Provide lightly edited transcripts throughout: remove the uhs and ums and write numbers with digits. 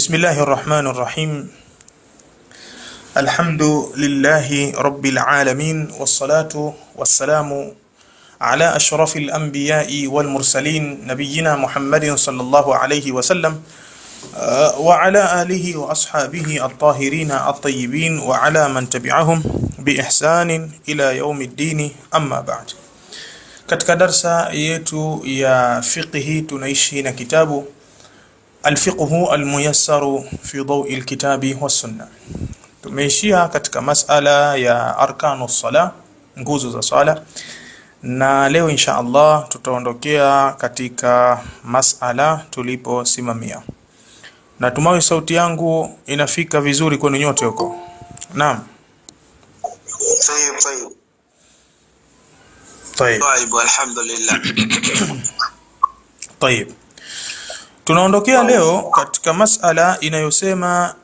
بسم الله الرحمن الرحيم. الحمد لله رب العالمين، والصلاة والسلام على أشرف الأنبياء والمرسلين، نبينا محمد صلى الله عليه وسلم وعلى آله وأصحابه الطاهرين الطيبين وعلى من تبعهم بإحسان إلى يوم الدين. أما بعد. Katika darsa yetu ya fiqhi tunaishi na kitabu Al-Fiqhu Al-Muyassaru fi Dawi al-Kitabi was-Sunnah. Tumeishia katika masala ya arkanu sala, nguzo za sala, na leo insha Allah tutaondokea katika masala tuliposimamia. Natumai sauti yangu inafika vizuri kwenu nyote huko. Naam. طيب alhamdulillah. طيب. Tunaondokea leo katika masala inayosema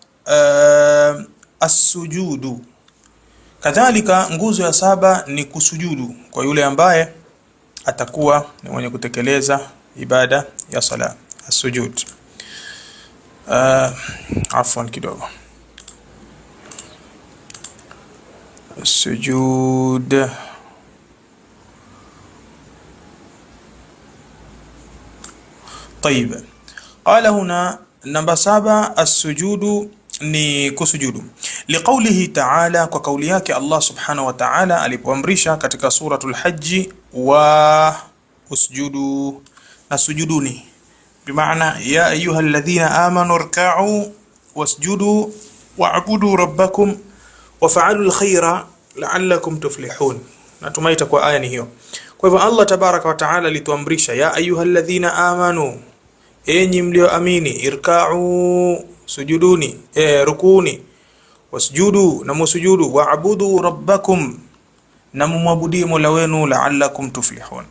as-sujudu. Kadhalika nguzo ya saba ni kusujudu kwa yule ambaye atakuwa ni mwenye kutekeleza ibada ya sala, as-sujud. Afwan kidogo. Sujud. طيب. قال هنا نمبر 7 السجود ni kusujudu liqaulihi ta'ala, kwa kauli yake Allah subhanahu wa ta'ala alipoamrisha katika suratul hajj, wa usjudu, na sujuduni, bimaana ya ayyuhalladhina amanu rka'u wasjudu wa'budu rabbakum wafa'alul khaira la'allakum tuflihun. Natumaita kwa aya ni hiyo. Kwa hivyo Allah tabaraka wa ta'ala alituamrisha ya ayyuhalladhina amanu, enyi mlioamini, irka'u, sujuduni, rukuni, wasjudu, na musujudu, wa'budu rabbakum, na mumwabudie Mola wenu, la'allakum tuflihun.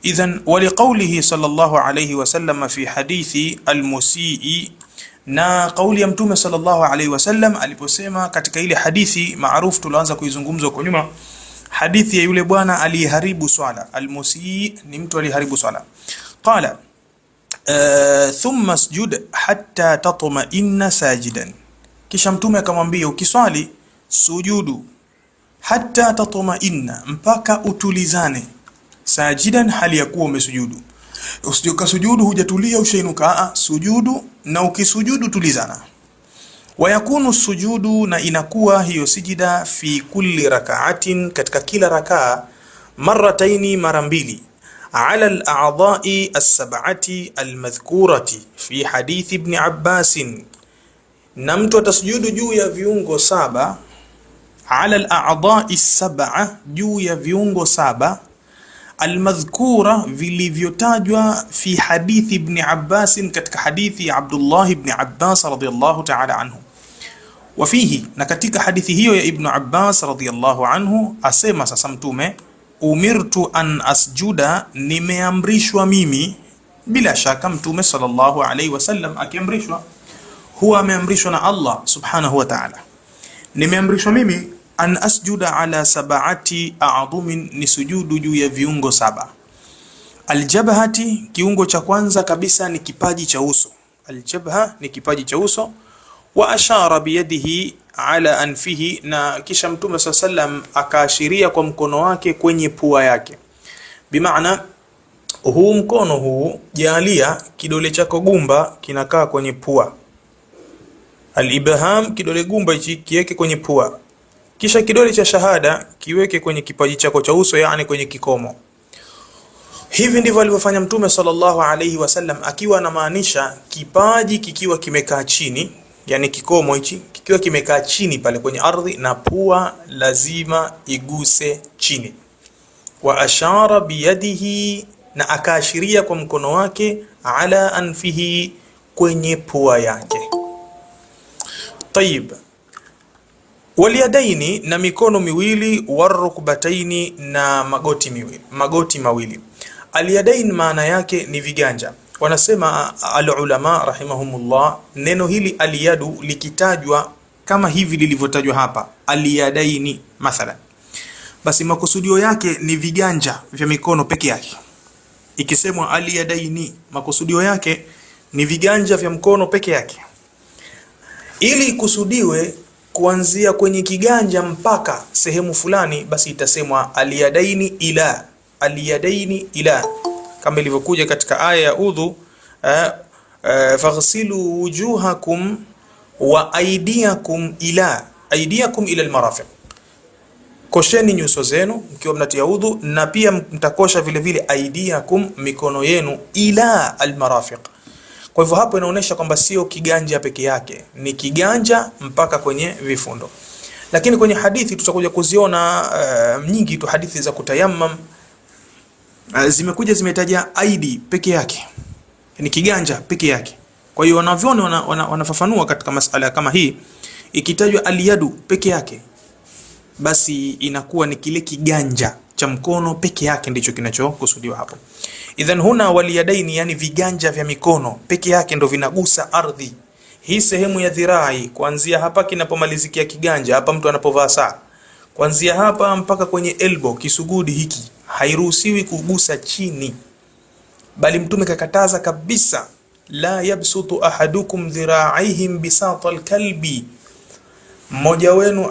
Idhan waliqaulihi sallallahu alayhi wasallam fi hadithi al-musii, na kauli ya mtume sallallahu alayhi wasallam aliposema katika ile hadithi maarufu tulianza kuizungumza kwa nyuma, hadithi ya yule bwana aliyeharibu swala. Al-musii ni mtu aliyeharibu swala. Qala thumma sujud hatta tatma'inna sajidan, kisha mtume akamwambia ukiswali sujudu, hatta tatma'inna, mpaka utulizane, sajidan, hali ya kuwa umesujudu. Usije sujudu hujatulia ushainuka, sujudu, na ukisujudu tulizana. Wayakunu sujudu, na inakuwa hiyo sijida, fi kulli rak'atin, katika kila rakaa, marrataini, mara mbili, ala al-a'dha'i as-sab'ati al-madhkurati fi hadith ibn Abbas, na mtu atasujudu juu ya viungo saba, ala al-a'dha'i as-sab'a, juu ya viungo saba, al-madhkura, vilivyotajwa, fi hadith ibn Abbas, katika hadithi ya Abdullah ibn Abbas radiyallahu ta'ala anhu. Wafihi, na katika hadithi hiyo ya Ibn Abbas radiyallahu anhu asema sasa mtume, umirtu an asjuda, nimeamrishwa mimi. Bila shaka mtume sallallahu alayhi wasallam akiamrishwa, huwa ameamrishwa na Allah subhanahu wa ta'ala. Nimeamrishwa mimi an asjuda ala sab'ati a'dhumin, ni sujudu juu ya viungo saba. Aljabhati, kiungo cha kwanza kabisa ni kipaji cha uso. Aljabha ni kipaji cha uso. Wa ashara biyadihi ala anfihi, na kisha mtume sallam akaashiria kwa mkono wake kwenye pua yake. Bimaana huu mkono huu, jalia kidole chako gumba kinakaa kwenye pua. Al-ibham, kidole gumba hichi kiweke kwenye pua, kisha kidole cha shahada kiweke kwenye kipaji chako cha uso, yani kwenye kikomo. Hivi ndivyo alivyofanya mtume sallallahu alayhi wasallam, akiwa anamaanisha kipaji kikiwa kimekaa chini, yani kikomo hichi kikiwa kimekaa chini pale kwenye ardhi, na pua lazima iguse chini. Wa ashara biyadihi, na akaashiria kwa mkono wake, ala anfihi, kwenye pua yake. Tayib. Waliyadaini, na mikono miwili, warukbataini, na magoti mawili. Aliyadain maana yake ni viganja. Wanasema al-ulama rahimahumullah, neno hili aliyadu likitajwa kama hivi lilivyotajwa hapa, aliyadaini mathalan, basi makusudio yake ni viganja vya mikono peke yake. Ikisemwa aliyadaini, makusudio yake ni viganja vya mkono peke yake. Ili ikusudiwe kuanzia kwenye kiganja mpaka sehemu fulani, basi itasemwa aliyadaini ila, aliyadaini ila, kama ilivyokuja katika aya ya udhu, faghsilu wujuhakum wa aydiyakum ila almarafiq, kosheni nyuso zenu mkiwa mnatia udhu, na pia mtakosha vile vile aydiyakum, mikono yenu, ila almarafiq. Kwa hivyo hapo inaonyesha kwamba sio kiganja peke yake, ni kiganja mpaka kwenye vifundo. Lakini kwenye hadithi tutakuja kuziona nyingi tu, hadithi za kutayammam zimekuja zimetaja aidi peke yake, ni kiganja peke yake. Kwa hiyo wanavyoni wanafafanua katika masala kama hii, ikitajwa aliyadu peke yake, basi inakuwa ni kile kiganja cha mkono peke yake ndicho kinachokusudiwa hapo. Idhan huna waliyadaini, yani viganja vya mikono peke yake ndo vinagusa ardhi. Hii sehemu ya dhirai kuanzia hapa kinapomalizikia kiganja, hapa mtu anapovaa saa, kuanzia hapa mpaka kwenye elbow, kisugudi hiki, hairuhusiwi kugusa chini, bali Mtume kakataza kabisa, la yabsutu ahadukum dhira'ihim bisata alkalbi, mmoja wenu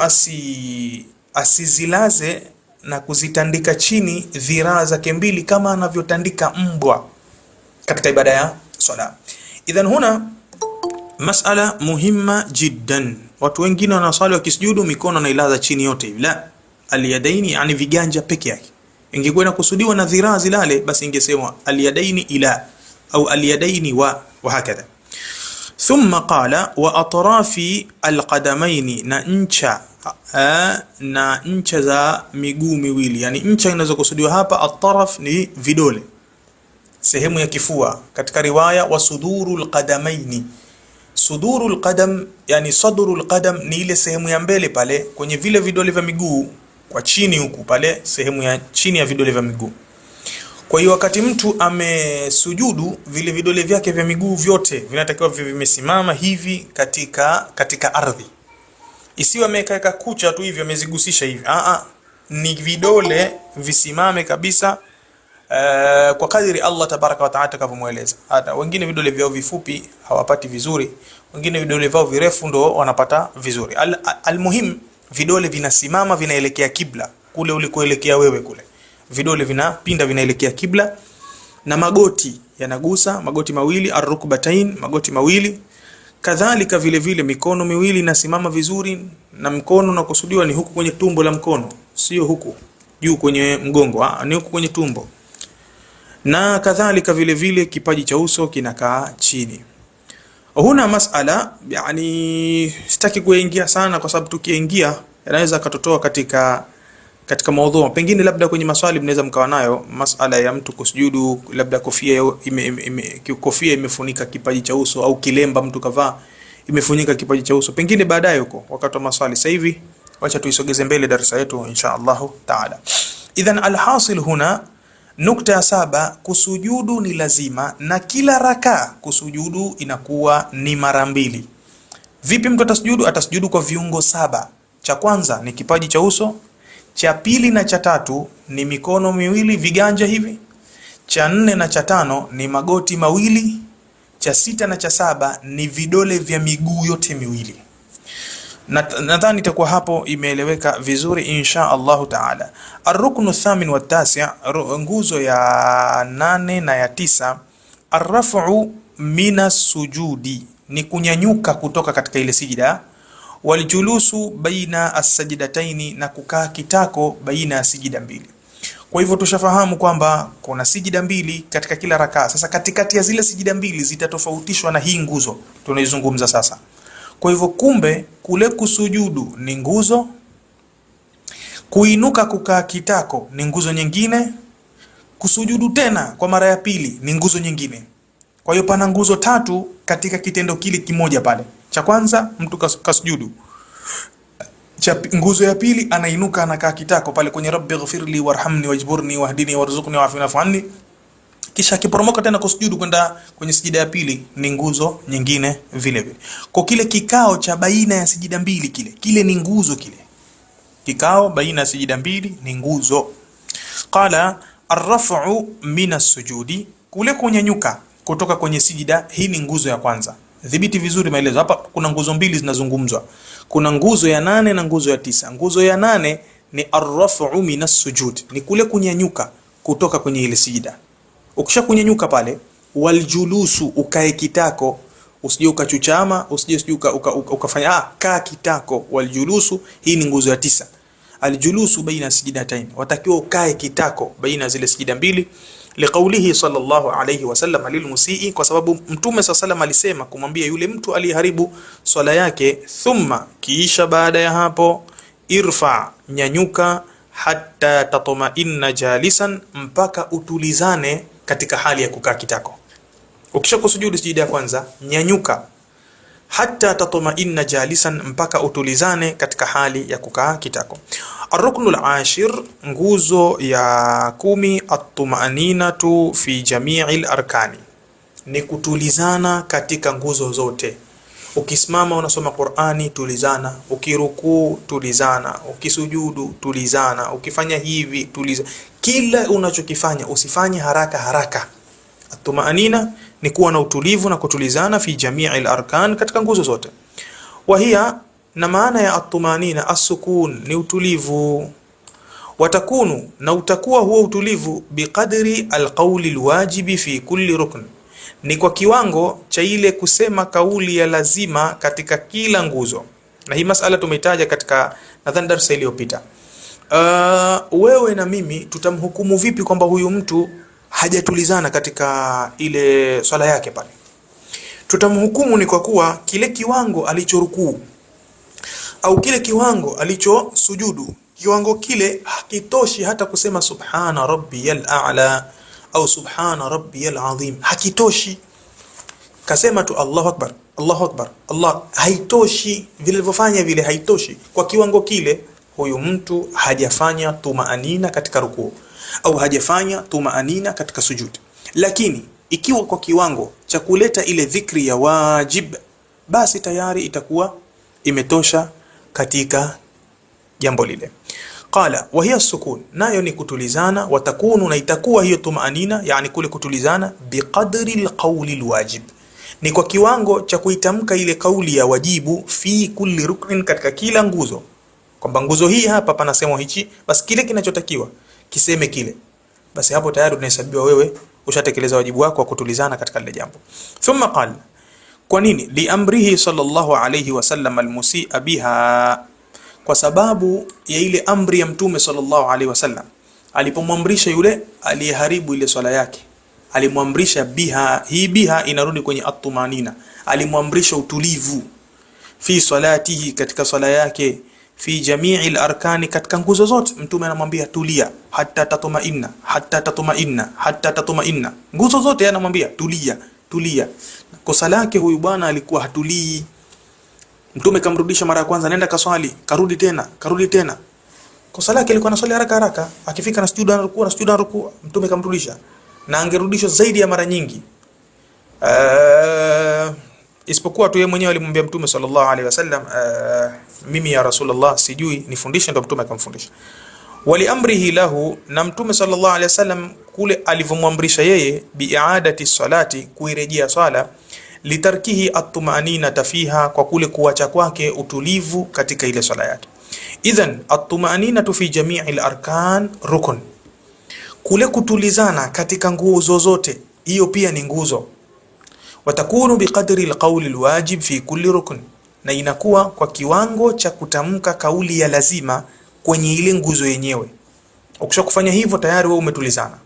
asizilaze na kuzitandika chini dhiraa zake mbili kama anavyotandika mbwa katika ibada ya swala. Idhan huna masala muhimma jiddan. Watu wengine wanaswali wakisujudu mikono na ilaza chini yote hivi, la, aliyadaini yani viganja peke yake. Ingekuwa inakusudiwa na dhiraa zilale, basi ingesemwa aliyadaini ila au aliyadaini wa hakadha. Thumma qala wa atrafi alqadamaini, na ncha za miguu miwili. Yani ncha inaweza kusudiwa hapa, ataraf ni vidole, sehemu ya kifua. Katika riwaya wa sudurul qadamaini, sudurul qadam yani sadrul qadam ni ile sehemu ya mbele pale kwenye vile vidole vya miguu, kwa chini huku pale sehemu ya chini ya vidole vya miguu. Kwa hiyo wakati mtu amesujudu, vile vidole vyake vya miguu vyote vinatakiwa vimesimama hivi katika ardhi. Isiwe ameweka kucha tu hivi amezigusisha hivi. Ni vidole visimame kabisa kwa kadiri Allah tabaraka wa taala atakavyomueleza. Hata wengine vidole vyao vifupi hawapati vizuri, wengine vidole vyao virefu ndo wanapata vizuri. Almuhim vidole vinasimama, vinaelekea kibla, kule ulikoelekea wewe kule. Vidole vinapinda, vinaelekea kibla, na magoti yanagusa, magoti mawili, arrukbatain, magoti mawili. Kadhalika vile vile mikono miwili inasimama vizuri, na mkono na kusudiwa ni huku kwenye tumbo la mkono, sio huku juu kwenye mgongo, ni huku kwenye tumbo. Na kadhalika vile vile kipaji cha uso kinakaa chini. Huna masala, yani sitaki kuingia sana kwa sababu tukiingia yanaweza katotoa katika maudhu. Pengine labda kwenye maswali mnaweza mkawa nayo masala ya mtu kusujudu, labda kofia imefunika kipaji cha uso, au kilemba mtu kavaa imefunika kipaji cha uso, pengine baadaye huko wakati wa maswali. Sasa hivi wacha tuisogeze mbele darasa yetu insha Allah taala. Idhan alhasil huna, nukta ya 7, kusujudu ni lazima, na kila raka kusujudu inakuwa ni mara 2. Vipi mtu atasujudu? Atasujudu kwa viungo 7. Cha kwanza ni kipaji cha uso, cha pili na cha tatu ni mikono miwili viganja hivi, cha 4 na cha 5 ni magoti mawili, cha 6 na cha 7 ni vidole vya miguu yote miwili. Nadhani itakuwa hapo imeeleweka vizuri insha Allah taala. Ar-ruknu thamin wa tasi', nguzo ya 8 na ya 9, ar-raf'u minas sujudi, ni kunyanyuka kutoka katika ile sijida, waljulusu baina as-sajdataini, na kukaa kitako baina ya sijida mbili. Kwa hivyo tushafahamu kwamba kuna sijida mbili katika kila rakaa. Sasa katikati ya zile sijida mbili zitatofautishwa na hii nguzo tunaizungumza sasa. Kwa hivyo kumbe kule kusujudu ni nguzo, kuinuka kukaa kitako ni nguzo nyingine, kusujudu tena kwa mara ya pili ni nguzo nyingine. Kwa hiyo pana nguzo 3 katika kitendo kile kimoja pale. Cha kwanza mtu kasujudu, nguzo ya pili anainuka anakaa kitako pale kwenye rabbighfirli warhamni wajburni wahdini warzuqni wa'afini wa'fu, kisha kiporomoka tena kusujudu kwenda kwenye sijida ya pili ni nguzo nyingine vile vile. Kwa kile kikao cha baina ya sijida mbili kile ni nguzo, kile kikao baina ya sijida mbili ni nguzo. Qala ar-raf'u min as-sujudi, kule kunyanyuka kutoka kwenye sijida, hii ni nguzo ya kwanza. Dhibiti vizuri maelezo hapa. Kuna nguzo mbili zinazungumzwa, kuna nguzo ya 8 na nguzo ya 9. Nguzo ya 8 ni arrafu minas sujud, ni kule kunyanyuka kutoka kwenye ile sijida. Ukisha kunyanyuka pale, waljulusu, ukae kitako, usije ukachuchama, usije ukafanya kaa kitako. Waljulusu, hii ni nguzo ya 9. Aljulusu baina sijidatain, watakiwa ukae kitako baina zile sijida mbili. Liqaulihi sallallahu alayhi wasallam lilmusii, kwa sababu mtume sallallahu alisema kumwambia yule mtu aliyeharibu swala yake, thumma, kiisha baada ya hapo, irfa, nyanyuka, hatta tatma'inna jalisan, mpaka utulizane katika hali ya kukaa kitako. Ukisha kusujudu sijida ya kwanza, nyanyuka, hatta tatma'inna jalisan, mpaka utulizane katika hali ya kukaa kitako. Ar-ruknul ashir, nguzo ya 10, at-tuma'ninatu fi jami'il arkani, ni kutulizana katika nguzo zote. Ukisimama unasoma Qur'ani, tulizana. Ukirukuu, tulizana. Ukisujudu, tulizana. Ukifanya hivi, tulizana. Kila unachokifanya usifanye haraka haraka. At-tuma'nina ni kuwa na utulivu na kutulizana fi jami'il arkan, katika nguzo zote. Wahia, na maana ya at-tumanina, as-sukun, ni utulivu. Watakunu, na utakuwa huo utulivu, biqadri alqawli alwajibi fi kulli rukn, ni kwa kiwango cha ile kusema kauli ya lazima katika kila nguzo. Na hii masala tumeitaja katika nadhani darasa iliyopita. Wewe na mimi tutamhukumu vipi kwamba huyu mtu hajatulizana katika ile swala yake pale? Tutamhukumu ni kwa kuwa kile kiwango alichorukuu au kile kiwango alichosujudu, kiwango kile hakitoshi hata kusema subhana rabbiyal a'la au subhana rabbiyal azim, hakitoshi. Kasema tu Allahu akbar, Allahu akbar, Allah, haitoshi. Vile alivyofanya vile haitoshi. Kwa kiwango kile huyu mtu hajafanya tumaanina katika rukuu au hajafanya tumaanina katika sujud. Lakini ikiwa kwa kiwango cha kuleta ile dhikri ya wajib, basi tayari itakuwa imetosha katika jambo lile. Qala wa hiya sukun, nayo ni kutulizana. Watakunu, na itakuwa hiyo tumaanina, yani kule kutulizana, biqadri alqawli alwajib, ni kwa kiwango cha kuitamka ile kauli ya wajibu, fi kulli ruknin, katika kila nguzo. Kwamba nguzo hii hapa panasemwa hichi, basi kile kinachotakiwa kiseme kile, basi hapo tayari unahesabiwa wewe ushatekeleza wajibu wako wa kutulizana katika lile jambo. Thumma qala, kwa nini? Li amrihi sallallahu alayhi wasallam almusi'a biha, kwa sababu ya ile amri ya mtume sallallahu alayhi wasallam alipomwamrisha yule aliyeharibu ile swala yake, alimwamrisha biha. Hii biha inarudi kwenye at-tumanina, alimwamrisha utulivu, fi salatihi, katika swala yake, fi jami'il arkani, katika nguzo zote. Mtume anamwambia tulia, hatta tatma'inna, hatta tatma'inna, hatta tatma'inna, nguzo zote anamwambia tulia, tulia. Kosa lake huyu bwana alikuwa hatulii. Mtume kamrudisha mara ya kwanza, nenda kaswali, karudi tena, karudi tena. Kosa lake alikuwa anaswali haraka haraka, akifika na sujuda anaruku, na sujuda anaruku. Mtume kamrudisha, na angerudishwa zaidi ya mara nyingi. Isipokuwa tu yeye mwenyewe alimwambia Mtume sallallahu alaihi wasallam, mimi ya Rasulullah sijui, nifundishe. Ndo Mtume akamfundisha. Wali amrihi lahu, na Mtume sallallahu alaihi wasallam kule alivyomwamrisha yeye, bi'adati salati, kuirejea swala, litarkihi at-tumanina fiha, kwa kule kuacha kwake utulivu katika ile swala yake. Idhan at-tumanina fi jami'il arkan rukun, kule kutulizana katika nguzo zote, hiyo pia ni nguzo. Watakunu biqadri alqawli alwajib fi kulli rukn, na inakuwa kwa kiwango cha kutamka kauli ya lazima kwenye ile nguzo yenyewe. Ukisha kufanya hivyo tayari wewe umetulizana.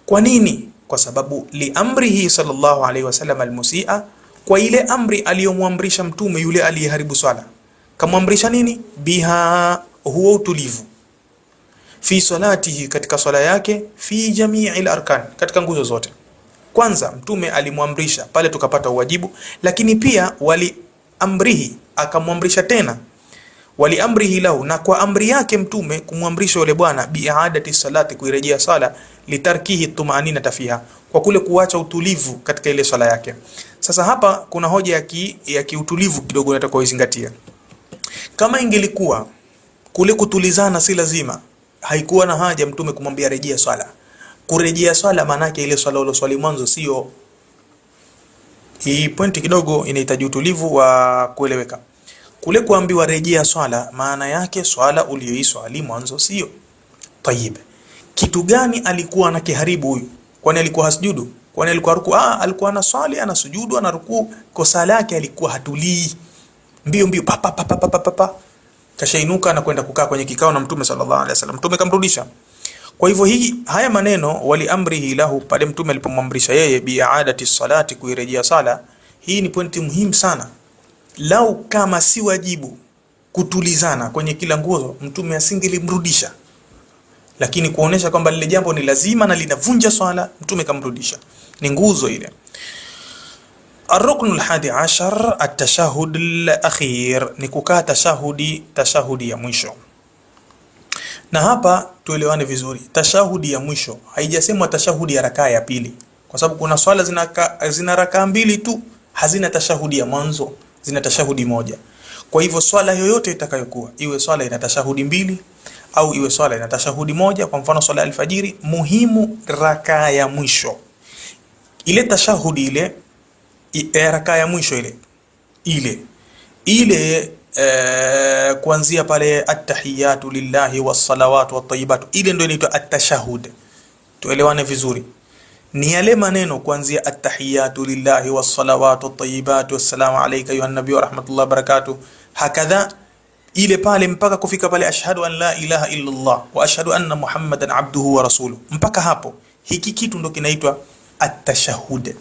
Kwa nini? Kwa sababu li amrihi sallallahu alaihi wasallam almusi'a, kwa ile amri aliyomwamrisha mtume yule aliyeharibu swala. Kamwamrisha nini? Biha, huwa utulivu, fi salatihi, katika swala yake, fi jami'il arkan, katika nguzo zote. Kwanza mtume alimwamrisha pale, tukapata uwajibu, lakini pia wali amrihi, akamwamrisha tena wali amrihi lahu, na kwa amri yake mtume kumwamrisha yule bwana, bi'adati salati, kuirejea sala, litarkihi tumanina fiha, kwa kule kuacha utulivu katika ile swala yake. Sasa hapa kuna hoja ya kiutulivu kidogo nataka kuizingatia. Kama ingelikuwa kule kutulizana si lazima, haikuwa na haja mtume kumwambia rejea swala. Kurejea swala maana yake ile swala ile swali mwanzo sio Hii pointi kidogo inahitaji utulivu wa kueleweka. Kule kuambiwa rejea swala, maana yake swala uliyoiswali mwanzo sio. Tayib. Kitu gani alikuwa anakiharibu huyu? Kwani alikuwa hasujudu? Kwani alikuwa ruku? Alikuwa anaswali, anasujudu, anaruku. Kosa lake alikuwa hatulii. Mbio mbio pa pa pa pa pa pa. Kashainuka na kwenda kukaa kwenye kikao na Mtume sallallahu alaihi wasallam. Mtume kamrudisha. Kwa hivyo haya maneno wali amrihi lahu, pale Mtume alipomwamrisha yeye bi'adati salati, kuirejea sala, hii ni pointi muhimu sana. Lau kama si wajibu kutulizana kwenye kila nguzo, Mtume asingelimrudisha, lakini kuonesha kwamba lile jambo ni lazima na linavunja swala, Mtume kamrudisha. Ni nguzo ile. Ar-rukn al-hadi ashar at-tashahhud al-akhir, ni kukaa tashahudi ya mwisho. Na hapa tuelewane vizuri, tashahudi ya mwisho haijasemwa tashahudi ya rakaa ya pili, kwa sababu kuna swala zina rakaa mbili tu, hazina tashahudi ya mwanzo, zina tashahudi moja. Kwa hivyo swala yoyote itakayokuwa, iwe swala ina tashahudi mbili au iwe swala ina tashahudi moja, kwa mfano swala alfajiri, muhimu rakaa ya mwisho ile tashahudi ile rakaa ya mwisho ile kuanzia pale at-tahiyatu lillahi was-salawatu wat-tayyibatu, ile ndio inaitwa at-tashahhud. Tuelewane vizuri, ni yale maneno kuanzia at-tahiyatu lillahi was-salawatu wat-tayyibatu wassalamu alayka ayuha nabiy wa rahmatullahi wa barakatuh, hakadha ile pale mpaka kufika pale ashhadu an la ilaha illa Allah wa ashhadu anna muhammadan abduhu wa rasuluhu, mpaka hapo hiki kitu ndio kinaitwa at-tashahhud.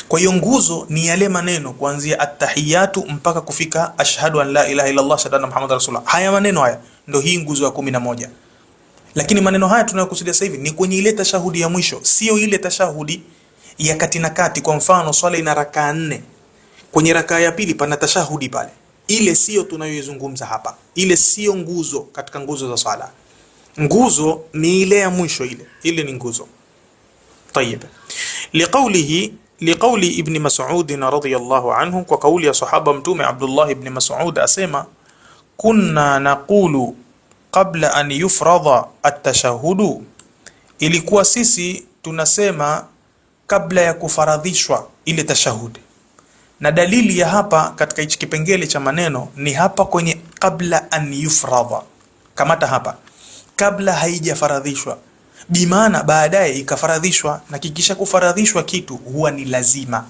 Kwa hiyo nguzo ni yale maneno kuanzia at-tahiyatu mpaka kufika ashhadu an la ilaha illa Allah ashhadu anna muhammadar rasulullah. Haya maneno haya ndio hii nguzo ya 11. Lakini maneno haya tunayokusudia sasa hivi ni kwenye ile tashahudi ya mwisho, sio ile tashahudi ya kati na kati. Kwa mfano swala ina rakaa 4, kwenye rakaa ya pili pana tashahudi pale, ile sio tunayoizungumza hapa. Ile sio nguzo katika nguzo za swala. Nguzo ni ile ya mwisho, ile ni nguzo. Tayeb. Liqawli ibn Mas'ud radhiyallahu anhu, kwa kauli ya sahaba Mtume Abdullah ibn Mas'ud asema, kunna naqulu qabla an yufradha at-tashahhudu, ilikuwa sisi tunasema kabla ya kufaradhishwa ile tashahudi. Na dalili ya hapa katika hichi kipengele cha maneno ni hapa kwenye qabla an yufradha. Kamata hapa, kabla haijafaradhishwa, bimaana baadaye ikafaradhishwa, na kikisha kufaradhishwa kitu huwa ni lazima.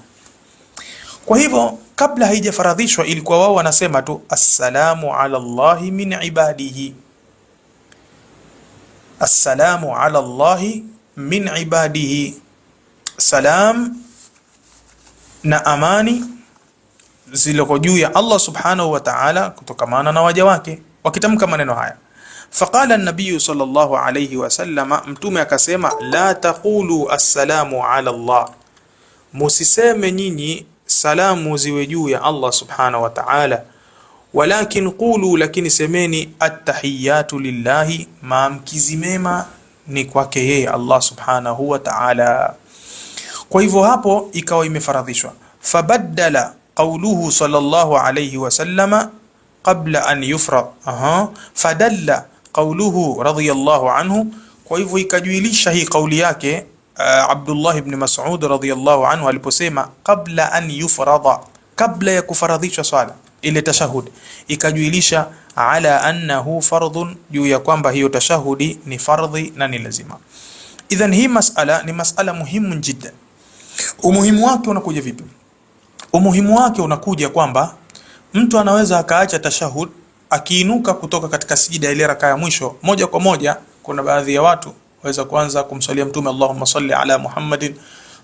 Kwa hivyo kabla haijafaradhishwa ilikuwa wao wanasema tu assalamu ala Allahi min ibadihi, assalamu ala Allahi min ibadihi, salam na amani ziloko juu ya Allah subhanahu wa ta'ala kutokamana na waja wake, wakitamka maneno haya. Faqala an-nabiy sallallahu alayhi wa sallama, Mtume akasema, la taqulu assalamu ala Allah, musiseme nyinyi salamu ziwe juu ya Allah subhanahu wa ta'ala, walakin qulu, lakini semeni at-tahiyatu lillahi, maamkizi mema ni kwake yeye Allah subhanahu wa ta'ala. Kwa hivyo hapo ikawa imefaradhishwa. Fabaddala qawluhu sallallahu alayhi wa sallama qabla an yufrad, fadalla qawluhu radiyallahu anhu. Kwa hivyo ikajuilisha hii kauli yake Abdullah ibn Mas'ud radiyallahu anhu aliposema qabla an yufrada, kabla ya kufaradhishwa swala ile tashahud, ikajuilisha ala annahu fardhun, juu ya kwamba hiyo tashahudi ni fardhi na ni lazima. Idhan hii mas'ala ni mas'ala muhimu jiddan. Umuhimu wake unakuja vipi? Umuhimu wake unakuja kwamba mtu anaweza akaacha tashahud, akiinuka kutoka katika sijida ile rakaa ya mwisho, moja kwa moja, kuna baadhi ya watu waweza kuanza kumsalia Mtume, Allahumma salli ala Muhammadin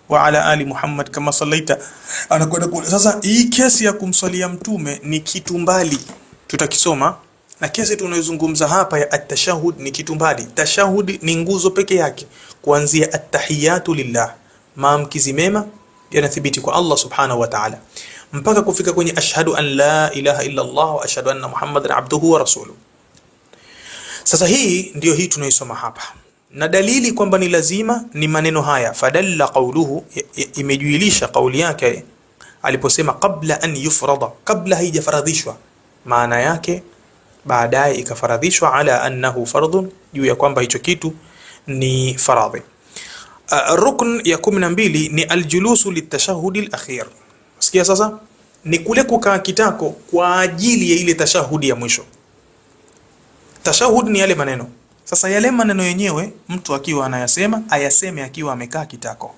wa ala ali Muhammad kama sallaita, anakwenda kule. Sasa hii kesi ya kumsalia Mtume ni kitu mbali, tutakisoma, na kesi tunayozungumza hapa ya at-tashahud ni kitu mbali. Tashahud ni nguzo peke yake, kuanzia at-tahiyatu lillah, maamkizi mema yanathibiti kwa Allah subhanahu wa ta'ala, mpaka kufika kwenye ashhadu an la ilaha illa Allah wa ashhadu anna Muhammadan abduhu wa rasuluhu. Sasa hii ndio hii tunaisoma hapa, na dalili kwamba ni lazima ni maneno haya. Fadalla qawluhu, imejuilisha kauli yake aliposema qabla an yufrada, kabla haijafaradhishwa, maana yake baadaye ikafaradhishwa, ala annahu fardhun, juu ya kwamba hicho kitu ni faradhi. Rukn ya 12 ni aljulusu litashahudi alakhir. Sikia sasa, ni kule kukaa kitako kwa ajili ya ile tashahudi ya mwisho. Tashahud ni yale maneno. Sasa yale maneno yenyewe mtu akiwa anayasema ayaseme akiwa amekaa kitako.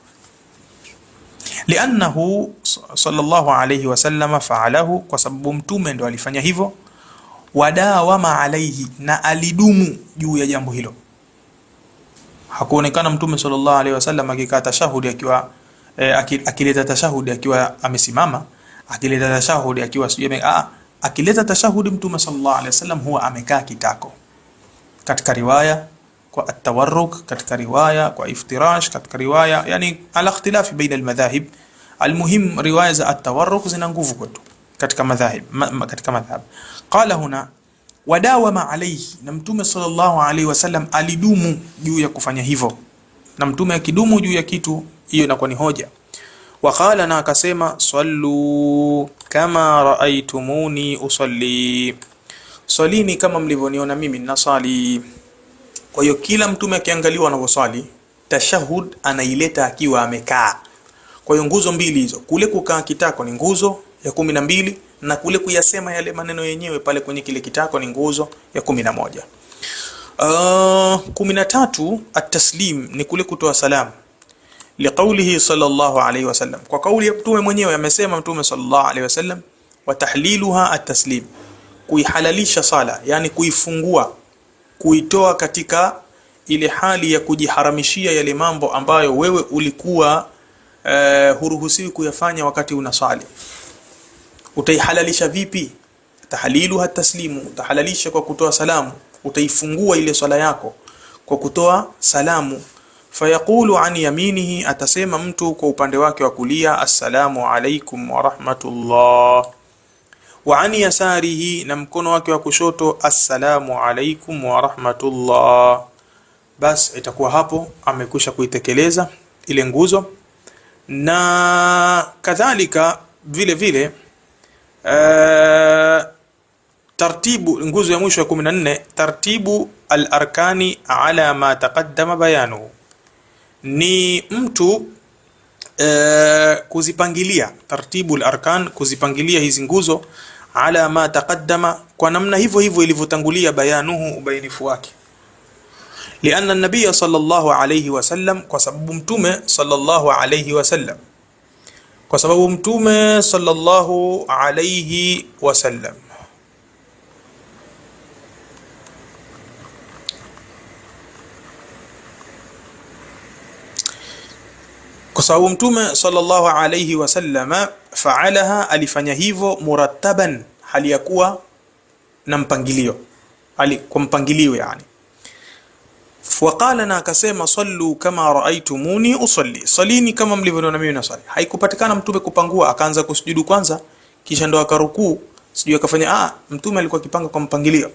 Liannahu sallallahu alayhi wasallam fa'alahu, kwa sababu mtume ndo alifanya hivyo. Wadawama alayhi, na alidumu juu ya jambo hilo. Hakuonekana mtume sallallahu alayhi wasallam akikaa tashahudi akiwa akileta tashahudi akiwa amesimama, akileta tashahudi akiwa sijui akileta tashahudi mtume sallallahu alayhi wasallam huwa amekaa kitako. Katika riwaya kwa at-tawarruk, katika riwaya kwa iftirash, katika riwaya yani ala ikhtilafi baina al-madhahib. Almuhim riwaya za at-tawarruk zina nguvu kwetu katika madhahib, katika madhhab. Qala huna wadawama alayhi, na mtume sallallahu alayhi wasallam alidumu juu ya kufanya hivyo. Na mtume akidumu juu ya kitu, hiyo inakuwa ni hoja. Wa qala, na akasema sallu kama raaitumuni usalli, swalini kama mlivyoniona mimi ninasali. Kwa hiyo kila mtume akiangaliwa anavyosali, tashahud anaileta akiwa amekaa. Kwa hiyo nguzo mbili hizo, kule kukaa kitako ni nguzo ya 12, na kule kuyasema yale maneno yenyewe pale kwenye kile kitako ni nguzo ya 11. 13 at-taslim, ni kule kutoa salamu. Liqaulihi sallallahu alayhi wasallam, kwa kauli ya mtume mwenyewe amesema mtume sallallahu alayhi wasallam, wa tahliluha at-taslim, kuihalalisha sala yani kuifungua, kuitoa katika ile hali ya kujiharamishia yale mambo ambayo wewe ulikuwa huruhusiwi kuyafanya wakati unasali. Utaihalalisha vipi? Tahliluha at-taslimu, utahalalisha kwa kutoa salamu. Utaifungua ile swala yako kwa kutoa salamu. Fayaqulu an yaminihi, atasema mtu kwa upande wake wa kulia, assalamu alaykum wa rahmatullah. Wa an yasarihi, na mkono wake wa kushoto, assalamu alaykum wa rahmatullah. Bas itakuwa hapo amekwisha kuitekeleza ile nguzo. Na kadhalika vile vile tartibu, nguzo ya mwisho ya 14, tartibu al-arkani ala ma taqaddama bayanu, ni mtu kuzipangilia, tartibu al-arkan, kuzipangilia hizi nguzo, ala ma taqaddama, kwa namna hivyo hivyo ilivyotangulia, bayanuhu, ubainifu wake. Lianna an-nabiy sallallahu alayhi wasallam, kwa sababu mtume sallallahu alayhi wasallam, kwa sababu mtume sallallahu alayhi wasallam kwa sababu mtume sallallahu alayhi wasallam faalaha, alifanya hivyo, murattaban, hali ya kuwa na mpangilio, kwa mpangilio yani. Waqala, na akasema, sallu kama raaitumuni usalli, salini kama mlivyoniona mimi nasali. Haikupatikana mtume kupangua akaanza kusujudu kwanza kisha ndo akarukuu, sijui akafanya. Mtume alikuwa akipanga kwa mpangilio,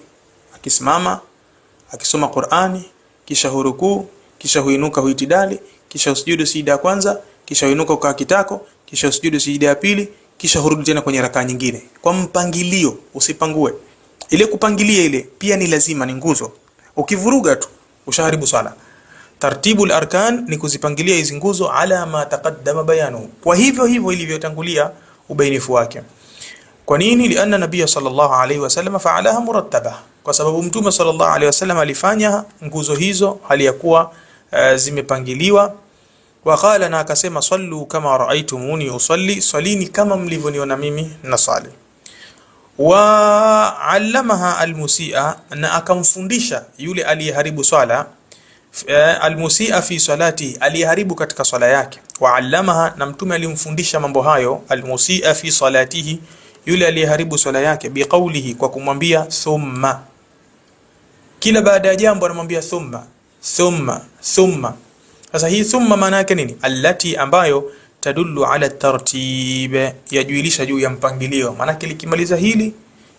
akisimama akisoma Qur'ani, kisha hurukuu, kisha huinuka huitidali, kisha usujudu sijida ya kwanza, kisha huinuka kwa kitako, kisha usujudu sijida ya pili, kisha hurudi tena kwenye rakaa nyingine, kwa mpangilio. Usipangue. Ile kupangilia ile pia ni lazima, ni nguzo. Ukivuruga tu ushaharibu swala. Tartibul arkan ni kuzipangilia hizi nguzo, ala ma taqaddama bayanu, kwa hivyo hivyo ilivyotangulia ubainifu wake. Kwa nini? Lianna nabiy sallallahu alayhi wasallam fa'alaha murattaba, kwa sababu mtume sallallahu alayhi wasallam alifanya nguzo hizo hali ya kuwa zimepangiliwa. Wa qala, na akasema, sallu kama raaitumuni usalli, salini kama mlivyoniona mimi nasali. Wa allamaha almusia, na akamfundisha yule aliyeharibu swala, almusia fi salati, aliyeharibu katika swala yake. Wa allamaha, na mtume alimfundisha mambo hayo, almusia fi salatihi, yule aliyeharibu swala yake, biqaulihi, kwa kumwambia thumma. Kila baada ya jambo anamwambia thumma, thumma, thumma. Sasa hii thumma maana yake nini? Allati, ambayo tadullu ala tartib, yajuilisha juu ya mpangilio. Maana likimaliza hili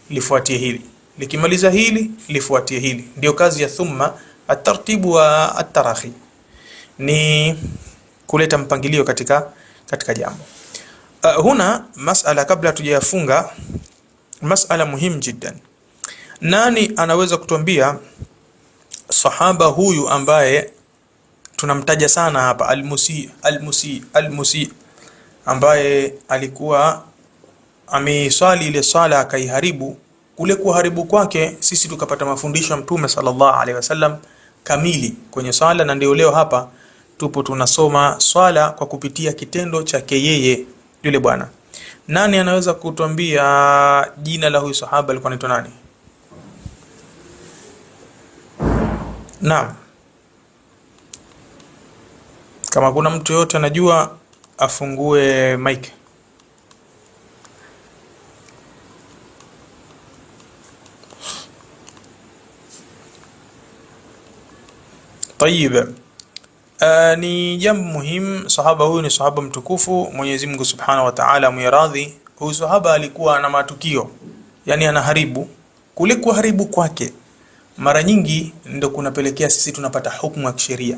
lifuatie hili, likimaliza hili lifuatie hili. Ndio kazi ya thumma. At-tartibu wa at-tarahi ni kuleta mpangilio katika jambo. Huna masala, kabla tujayafunga, masala muhimu jiddan. Nani anaweza kutuambia sahaba huyu ambaye tunamtaja sana hapa al-Musi ambaye alikuwa ameswali ile swala akaiharibu. Kule kuharibu kwake sisi tukapata mafundisho ya Mtume sallallahu alaihi wasallam kamili kwenye swala, na ndio leo hapa tupo tunasoma swala kwa kupitia kitendo chake yeye yule bwana. Nani anaweza kutuambia jina la huyu sahaba alikuwa anaitwa nani? Naam. Kama kuna mtu yote anajua afungue mic. Tayeb. Ni jambo muhimu. Sahaba huyu ni sahaba mtukufu, Mwenyezi Mungu Subhanahu wa Ta'ala muyaradhi. Huyu sahaba alikuwa na matukio, yani anaharibu. Kule kuharibu kwake mara nyingi ndio kunapelekea sisi tunapata hukumu ya kisheria.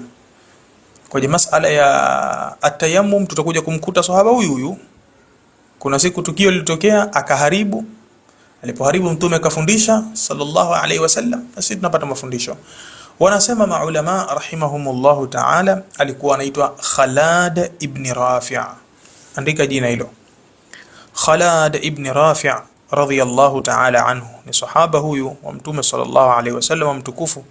Kwenye masala ya atayammum tutakuja kumkuta sahaba huyu. Kuna siku tukio lilitokea akaharibu. Alipoharibu Mtume akafundisha sallallahu alaihi wasallam, sisi tunapata mafundisho. Wanasema maulama rahimahumullahu ta'ala alikuwa anaitwa Khalad ibn Rafi'. Andika jina hilo. Khalad ibn Rafi' radhiyallahu ta'ala anhu. Ni sahaba huyu wa Mtume sallallahu alaihi wasallam mtukufu.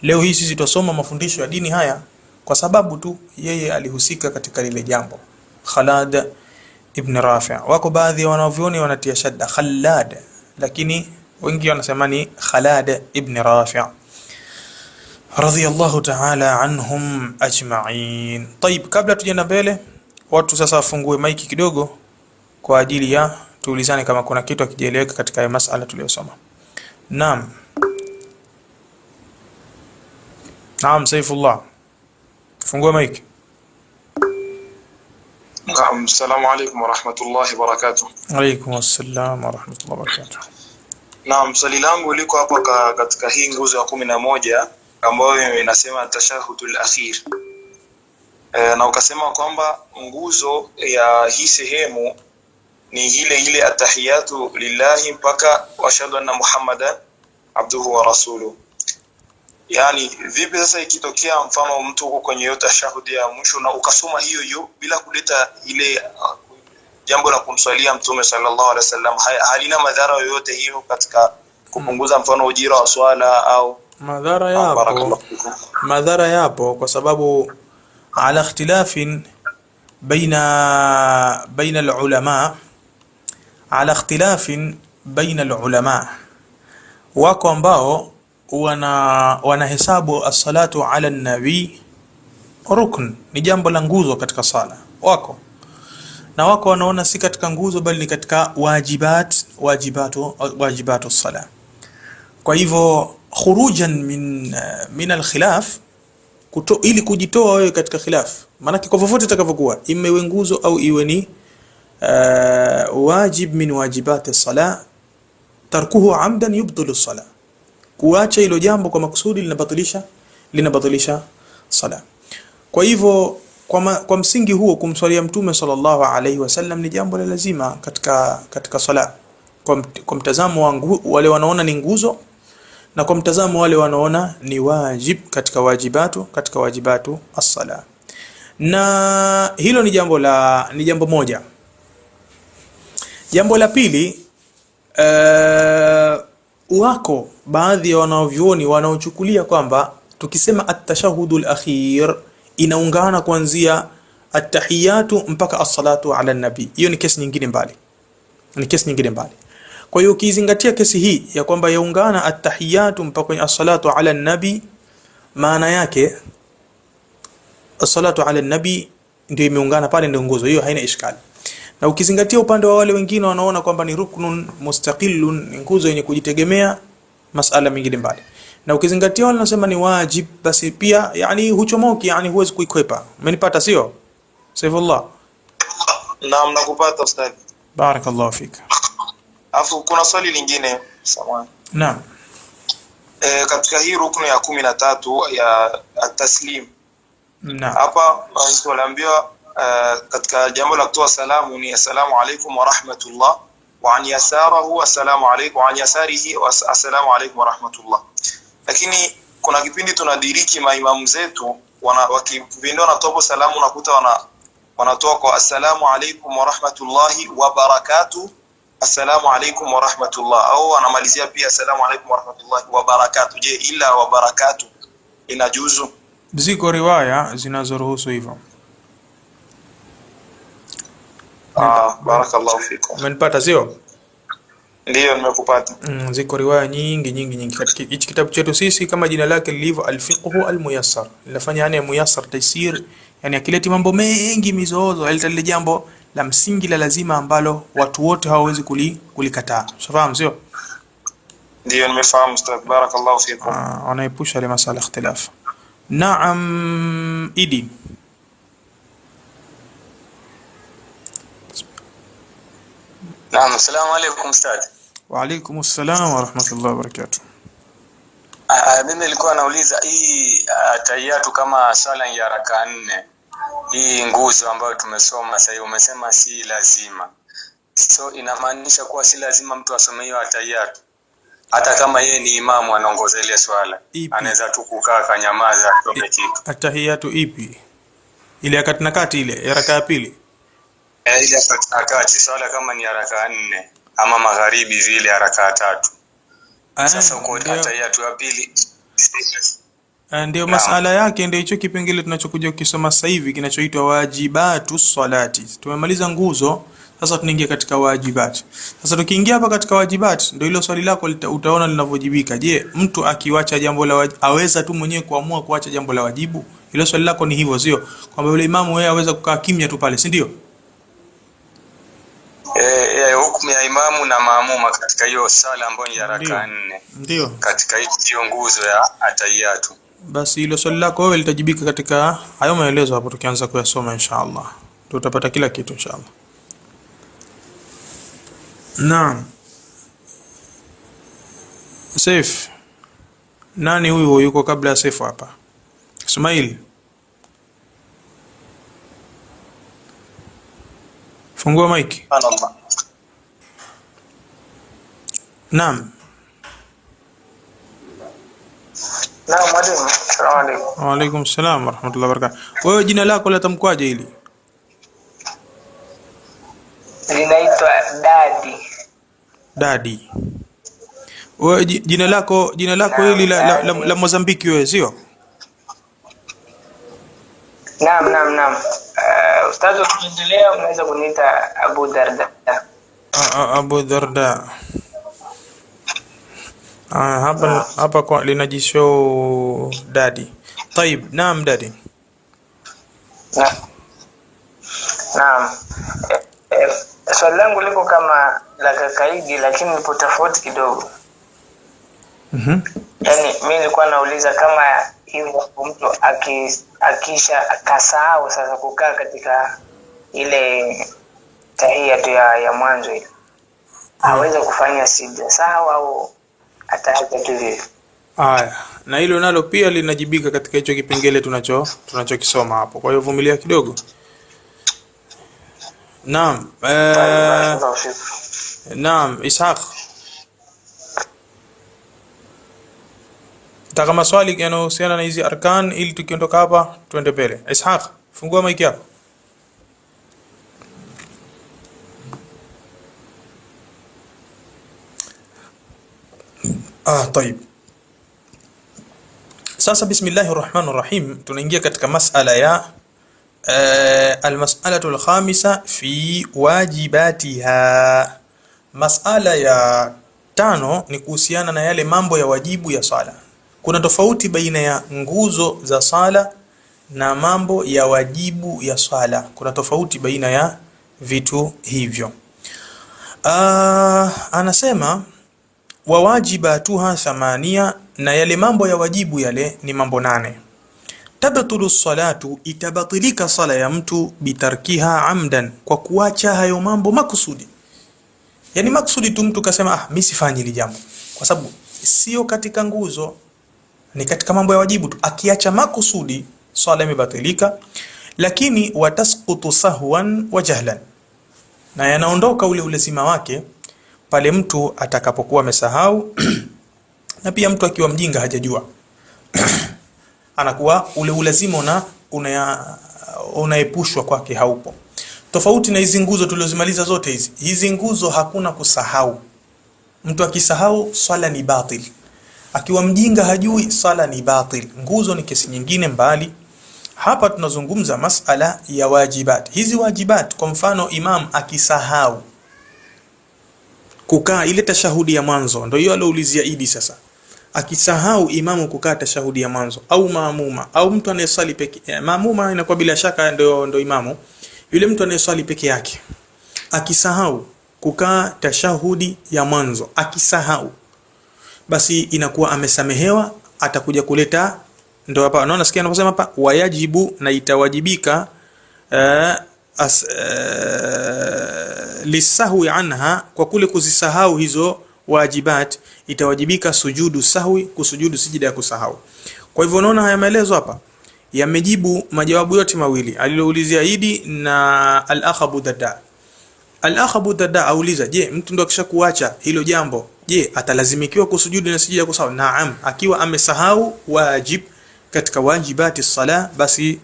Leo hii sisi tusoma mafundisho ya dini haya kwa sababu tu yeye alihusika katika lile jambo. Khalad ibn Rafi'. Wako baadhi ya wanavyuoni wanatia shadda Khalad, lakini wengi wanasema ni Khalad ibn Rafi' radhiyallahu ta'ala anhum ajma'in. Tayib, kabla tujaenda mbele, watu sasa wafungue maiki kidogo kwa ajili ya tuulizane kama kuna kitu hakijaeleweka katika masala tuliyosoma. Naam. Naam, Saifullah. Fungua maiki. Naam, assalamu alaykum wa rahmatullahi wa barakatuh. Alaykum assalam wa rahmatullahi wa barakatuh. Naam, swali langu liko hapa katika hii nguzo ya 11 ambayo inasema tashahudul akhir. Na ukasema kwamba nguzo ya hii sehemu ni ile atahiyatu lillahi mpaka washhadu anna Muhammadan abduhu wa rasuluhu. Yani vipi sasa ikitokea mfano mtu uko kwenye yote tashahudi ya mwisho na ukasoma hiyo bila kuleta ile jambo la kumswalia Mtume sallallahu alaihi wasallam, halina madhara yoyote hiyo katika kupunguza mfano ujira wa swala au madhara yapo kwa sababu ala ikhtilafin baina al-ulama, wako ambao wanahesabu as-salatu ala nabi rukn, ni jambo la nguzo katika sala wako, na wako wanaona si katika nguzo bali ni katika wajibatu sala. Kwa hivyo khurujan min al-khilaf, ili kujitoa wewe katika khilaf, maana kwa vyovyote itakavyokuwa iwe nguzo au iwe ni wajib min wajibati as-sala, tarkuhu amdan yubtilu as-sala, kuacha hilo jambo kwa makusudi linabatilisha sala. Kwa hivyo kwa msingi huo kumswalia Mtume sallallahu alaihi wasallam ni jambo la lazima katika sala, kwa mtazamo wangu wale wanaona ni nguzo, na kwa mtazamo wale wanaona ni wajib katika wajibatu as-sala. Na hilo ni jambo moja. Jambo la pili, wako baadhi ya wanavyuoni wanaochukulia kwamba tukisema at-tashahhudul akhir inaungana kuanzia at-tahiyatu mpaka as-salatu ala nabi. Hiyo ni kesi nyingine mbali. Kwa hiyo ukizingatia kesi hii ya kwamba yaungana at-tahiyatu mpaka kwenye as-salatu ala nabi, maana yake as-salatu ala nabi ndio imeungana pale, ndio nguzo hiyo, haina ishkali. Na ukizingatia upande wa wale wengine wanaona kwamba ni ruknun mustaqillun, ni nguzo yenye kujitegemea, masala mengine mbali. Na ukizingatia wale wanasema ni wajib, basi pia yani huchomoki, yani huwezi kuikwepa. Umenipata sio? Saifullah. Naam, nakupata ustadhi. Barakallahu fika. Afu kuna swali lingine, samahani. Naam. Katika hii ruknu ya 13 ya at-taslim. Naam. Hapa tunaambiwa katika jambo la kutoa salamu ni assalamu alaykum wa rahmatullah, wa an yasarihi assalamu alaykum, wa an yasarihi assalamu alaykum wa rahmatullah. Lakini kuna kipindi tunadiriki maimamu zetu wakipindua wanatoa salamu, unakuta wanatoa kwa assalamu alaykum wa rahmatullahi wa barakatuh, assalamu alaykum wa rahmatullah, au anamalizia pia assalamu alaykum wa rahmatullahi wa barakatuh. Je, ila wa barakatuh inajuzu? Ziko riwaya zinazoruhusu hivyo. Barakallahu fikum. Umenipata sio? Ndio, nimekupata. Ziko riwaya nyingi katika hichi kitabu chetu sisi, kama jina lake lilivyo, al-fiqhu al-muyassar. Linafanya yani muyassar taysir, yani akileti mambo mengi mizozo, aleta lile jambo la msingi la lazima ambalo watu wote hawawezi kulikataa. Unafahamu sio? Ndio, nimefahamu ustadh, barakallahu fikum. Wanaepusha ile masala ikhtilaf. Naam, Idi. Naam, assalamu alaykum ustadh. Wa alaykum assalam wa rahmatullahi wa barakatuh. Mimi nilikuwa nauliza hii tahiyatu kama swala ya raka 4, hii nguzo ambayo tumesoma sasa hivi, umesema si lazima. So inamaanisha kuwa si lazima mtu asome hiyo tahiyatu, hata kama yeye ni imamu anaongoza ile swala, anaweza tu kukaa kanyamaza asome kitu. Tahiyatu ipi? Ile ya kati na kati, ile ya raka ya pili? Ile ya kati na kati, swala kama ni raka 4 ama magharibi vile raka 3. Sasa uko tahiyatu ya pili. Ndio masala yake, ndio hicho kipengele tunachokuja kukisoma sasa hivi kinachoitwa wajibatu salati. Tumemaliza nguzo, sasa tunaingia katika wajibati. Sasa tukiingia hapa katika wajibati, ndio hilo swali lako utaona linavyojibika. Je, mtu akiwacha jambo la wajibu aweza tu mwenyewe kuamua kuacha jambo la wajibu? Hilo swali lako ni hivyo, sio kwamba yule imamu yeye aweza kukaa kimya tu pale, si ndio? Hukumu ya imamu na maamuma katika hiyo sala ambayo ni raka 4. Ndio. Katika hiyo nguzo ya atahiyatu. Basi hilo swali lako wewe litajibika katika hayo maelezo hapo tukianza kuyasoma inshallah. Tutapata kila kitu inshallah. Naam. Saif. Nani huyu yuko kabla ya Saif hapa? Ismail. Fungua mic. Naam. Naam mwalimu. Asalamu alaykum. Wa alaykum salaam wa rahmatullahi wa barakatuh. Wewe jina lako latamkwaje hili? Linaitwa Dadi. Dadi. Wewe jina lako hili la Mozambiki wewe, sio? Naam. Ustadhi, ukiendelea unaweza kuniita Abu Darda. Abu Darda. Hapa kwa linajishow Dadi. Taib, naam Dadi. Naam. Swali langu liko kama la kakaidi lakini lipo tofauti kidogo. Yaani mimi nilikuwa nauliza kama hivyo mtu akisha akasahau sasa kukaa katika ile tahiyatu ya mwanzo ile, aweza kufanya sijda sawa au ataacha tu hivi? Haya, na hilo nalo pia linajibika katika hicho kipengele tunachokisoma hapo. Kwa hiyo vumilia kidogo. Naam. Naam, Ishaq. Taka maswali yanayohusiana na hizi arkan ili tukiondoka hapa tuende mbele. Ishaq, fungua mic yako. Tayeb. Sasa bismillahir rahmanir rahim, tunaingia katika masala ya almas'alatu alkhamisa fi wajibatiha. Masala ya 5 ni kuhusiana na yale mambo ya wajibu ya sala. Kuna tofauti baina ya nguzo za sala na mambo ya wajibu ya sala. Kuna tofauti baina ya vitu hivyo. Anasema wawajibatuha 8, na yale mambo ya wajibu yale ni mambo 8. Tabtulu salatu, itabatilika sala ya mtu bitarkiha amdan, kwa kuacha hayo mambo makusudi. Yani makusudi tu mtu kasema mimi sifanyi hili jambo kwa sababu sio katika nguzo, ni katika mambo ya wajibu tu. Akiacha makusudi swala imebatilika. Lakini watasqutu sahwan wa jahlan, na yanaondoka ule ulazima wake pale mtu atakapokuwa amesahau na pia mtu akiwa mjinga hajajua. anakuwa ule ulazima unaepushwa kwake haupo. Tofauti na hizi nguzo tulizomaliza zote hizi nguzo hakuna kusahau. Mtu akisahau swala ni batil. Akiwa mjinga hajui swala ni batil. Nguzo ni kesi nyingine mbali. Hapa tunazungumza masala ya wajibat. Hizi wajibat, kwa mfano imam akisahau kukaa ile tashahudi ya mwanzo, ndio hiyo aloulizia Idi sasa. Akisahau imamu kukaa tashahudi ya mwanzo, au maamuma, au mtu anayeswali peke yake. Maamuma inakuwa bila shaka ndio imamu. Yule mtu anayeswali peke yake akisahau kukaa tashahudi ya mwanzo, akisahau, basi inakuwa amesamehewa, atakuja kuleta. Ndio hapa unaona sikia anaposema hapa wayajibu, na itawajibika lisahwi anha, kwa kule kuzisahau hizo wajibat, itawajibika sujudu sahwi, kusujudu sijida ya kusahau. Kwa hivyo unaona haya maelezo hapa yamejibu majawabu yote mawili aliloulizia Idi na al-akh Abu Darda. Al-akh Abu Darda auliza, je, mtu ndo akishakuacha hilo jambo, je, atalazimikiwa kusujudu na sijida ya kusahau? Naam, akiwa amesahau wajib katika wajibati sala, basi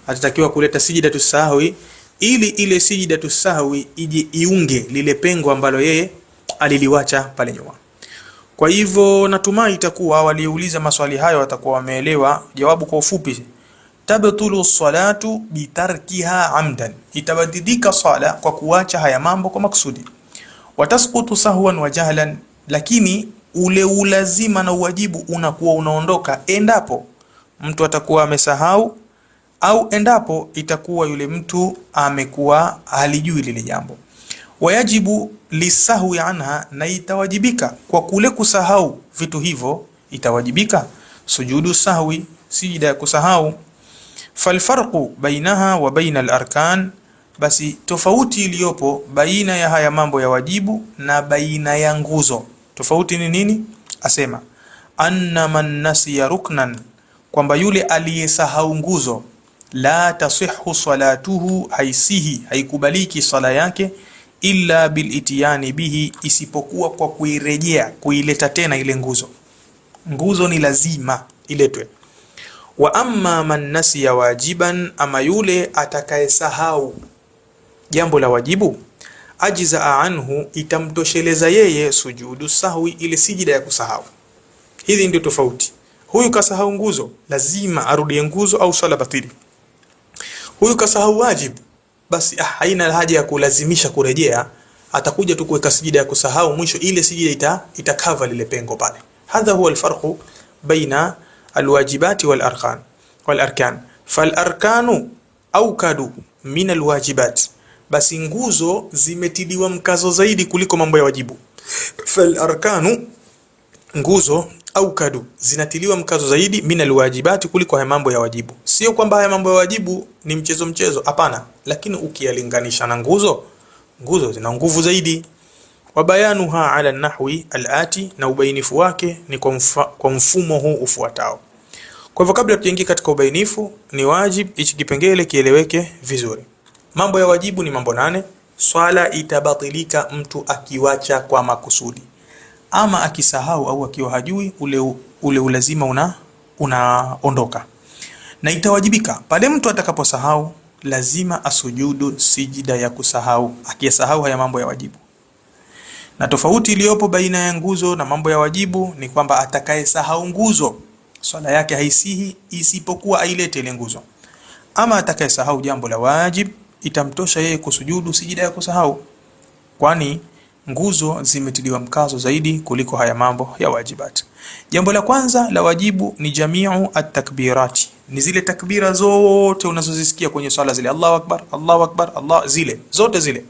atatakiwa kuleta sijida tusahwi, ili ile sijida tusahwi ije iunge lile pengo ambalo yeye aliliwacha pale nyuma. Kwa hivyo natumai itakuwa waliouliza maswali hayo watakuwa wameelewa jawabu. Kwa ufupi, tabtulu salatu bitarkiha amdan, itabadilika sala kwa kuacha haya mambo kwa maksudi. Watasqutu sahwan wa jahlan, lakini ule ulazima na uwajibu unakuwa unaondoka endapo mtu atakuwa amesahau, au endapo itakuwa yule mtu amekuwa halijui lile jambo. Wayajibu lisahwi anha, na itawajibika kwa kule kusahau vitu hivyo, itawajibika sujudu sahwi, sijida ya kusahau. Falfarqu bainaha wa baina al-arkan, basi tofauti iliyopo baina ya haya mambo ya wajibu na baina ya nguzo, tofauti ni nini? Asema anna man nasiya ruknan, kwamba yule aliyesahau nguzo, la tasihhu salatuhu, haisihi, haikubaliki sala yake, illa bil itiyani bihi, isipokuwa kwa kuirejea, kuileta tena ile nguzo. Nguzo ni lazima iletwe. Wa amma man nasiya wajiban, ama yule atakayesahau jambo la wajibu, ajiza anhu, itamtosheleza yeye sujudu sahwi, ile sijida ya kusahau. Hizi ndio tofauti. Huyu kasahau nguzo, lazima arudie nguzo au swala batili. Huyu kasahau wajibu, basi haina haja ya kulazimisha kurejea, atakuja tu kuweka sijida ya kusahau, mwisho ile sijida itakava lile pengo pale. Hadha huwa alfarqu baina alwajibati wal arkan. Fal arkanu awkadu min alwajibat, basi nguzo zimetiliwa mkazo zaidi kuliko mambo ya wajibu. Fal arkanu, nguzo awkadu, zinatiliwa mkazo zaidi min alwajibati, kuliko haya mambo ya wajibu. Sio kwamba haya mambo ya wajibu ni mchezo, hapana, lakini ukiyalinganisha na nguzo zina nguvu zaidi. Wabayanuha ala nahwi alati, na ubainifu wake ni kwa mfumo huu ufuatao. Kwa hivyo kabla tuingie katika ubainifu, ni wajib hichi kipengele kieleweke vizuri. Mambo ya wajibu ni mambo 8. Swala itabatilika mtu akiwacha kwa makusudi, ama akisahau au akiwa hajui, ule ulazima unaondoka. Na itawajibika pale mtu atakaposahau, lazima asujudu sijida ya kusahau, akisahau haya mambo ya wajibu. Na tofauti iliyopo baina ya nguzo na mambo ya wajibu ni kwamba atakayesahau nguzo, swala yake haisihi isipokuwa ailete ile nguzo. Ama atakayesahau jambo la wajib, itamtosha yeye kusujudu sijida ya kusahau, kwani nguzo zimetiliwa mkazo zaidi kuliko haya mambo ya wajibat. Jambo la kwanza la wajibu ni jamiu at-takbirati, ni zile takbira zote unazozisikia kwenye swala zile, Allahu akbar, Allahu akbar, Allah, zile zote zile.